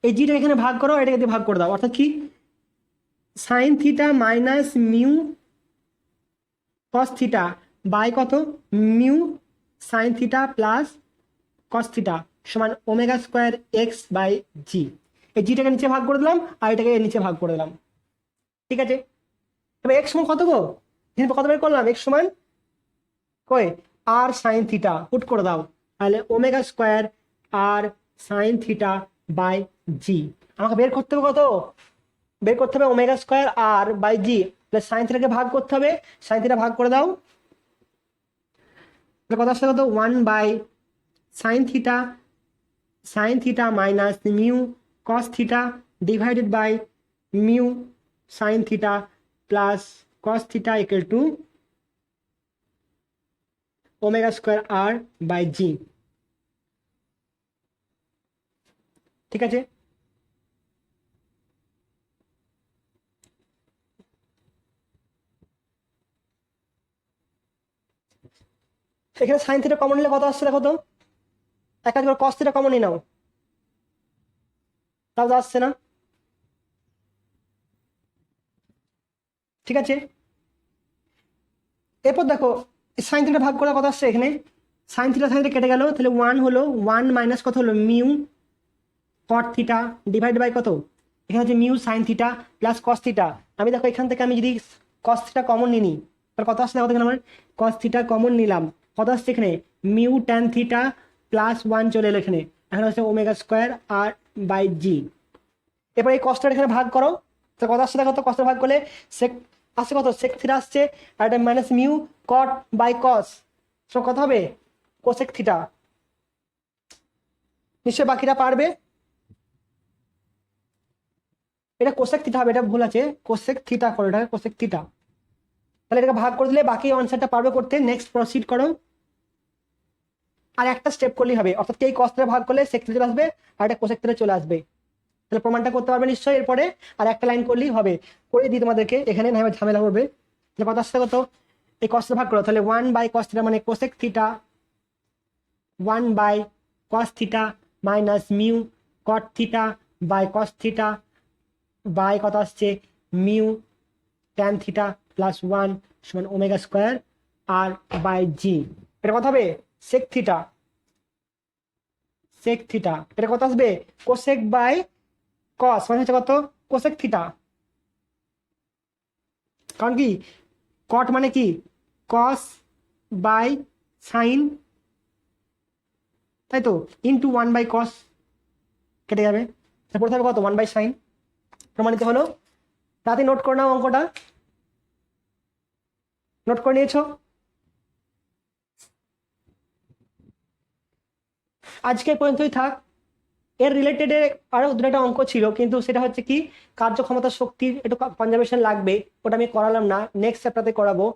এই জিটা এখানে ভাগ করো, এটাকে দিয়ে ভাগ করে দাও, অর্থাৎ কি sine theta minus mu cos theta by কত mu sine theta plus cos theta সমান omega square x by g. এই জিটাকে নিচে ভাগ করে দিলাম আর এটাকে নিচে ভাগ করে দিলাম, ঠিক আছে। তবে এক্স সমান কত গো, কত বের করলাম, এক্স সমান কই আর সাইন থিটা, পুট করে দাও, তাহলে omega square r sine theta by g. আমাকে বের করতে হবে কত, বের করতে হবে omega square r by g, plus sine থিটাকে ভাগ করতে হবে, সাইন থিটা ভাগ করে দাও, কত আসলে কত 1 by sine theta minus mu cos theta divided by mu sine theta plus cos theta equal to omega square r by g, ঠিক আছে। এখানে সাইন থিটা কমন নিলে কত আসছে দেখো তো, এক কাজ করো কস থিটা কমন নিয়ে নাও, তাও তো আসছে না, ঠিক আছে। এরপর দেখো সাইন থিটা ভাগ করে কত আসছে, এখানে সাইন থিটা কেটে গেল, তাহলে 1 হলো 1 মাইনাস কত হলো mu cot theta divide by কত, এখানে হচ্ছে mu sine theta plus cos theta. আমি দেখো এখান থেকে আমি যদি কস থিটা কমন নিই তাহলে কত আসছে দেখো, এখানে আমার কস থিটা কমন নিলাম, কত আসছে এখানে মিউ ট্যান থিটা প্লাস 1 চলে এলো এখানে, এখন হচ্ছে ওমেগা স্কয়ার আর বাই জি। এবার এই কসটা এখানে ভাগ করো, তো কত আসছে দেখো তো, কসটা ভাগ করলে সেক আসছে কত সেক থিটা আসছে, আর এটা minus mu cot by cos, so কত হবে কোসেক থিটা। নিশ্চয় বাকিটা পারবে, এটা কোসেক থিটা হবে, এটা ভুল আছে, কোসেক থিটা করো, এটা কোসেক থিটা। তাহলে এটাকে ভাগ করে দিলে বাকি আনসারটা পারবে করতে। নেক্সট প্রসিড করো, আর একটা স্টেপ করলেই হবে, অর্থাৎ এই কসটা ভাগ করলে সেক থিটা চলে আসবে আর এটা কোসেক থিটা চলে আসবে। তাহলে প্রমাণটা করতে পারবে নিশ্চয়ই, এরপরে আর একটা লাইন করলেই হবে, করে দিই তোমাদেরকে, এখানে না হয় ঝামেলা করবে। তাহলে কত আসছে কত, এই কসটা ভাগ করো, তাহলে 1 বাই কস থিটা মানে cosec theta 1 by cos theta minus mu cot theta by cos theta by কত আসছে মিউ ট্যান থিটা প্লাস 1 সমান omega square r by g. এটা কত হবে সেক থিটা, এটা কত আসবে কোসেক বাই কস মানে হচ্ছে কত কোসেক থিটা, কারণ কি কট মানে কি কস বাই সাইন, তাই তো, ইন্টু 1/cos, কেটে যাবে, তারপর থাকবে কত 1/sin। প্রমাণিত হলো। তাতে নোট করে নাও অঙ্কটা, নোট করে নিয়েছো? আজকে পর্যন্তই থাক। এর রিলেটেড আরো দু একটা অঙ্ক ছিল, কিন্তু সেটা হচ্ছে কি কার্যক্ষমতা শক্তির একটু কনজারভেশন লাগবে, ওটা আমি করালাম না, নেক্সট চ্যাপ্টারে করাবো।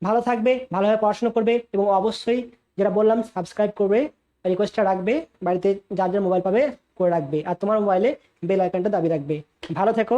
ভালো থাকবে, ভালোভাবে পড়াশোনা করবে, এবং অবশ্যই যেটা বললাম সাবস্ক্রাইব করবে, রিকোয়েস্টটা রাখবে, বাড়িতে যার যার মোবাইল পাবে করে রাখবে, আর তোমার মোবাইলে বেল আইকনটা দাবি রাখবে। ভালো থেকো।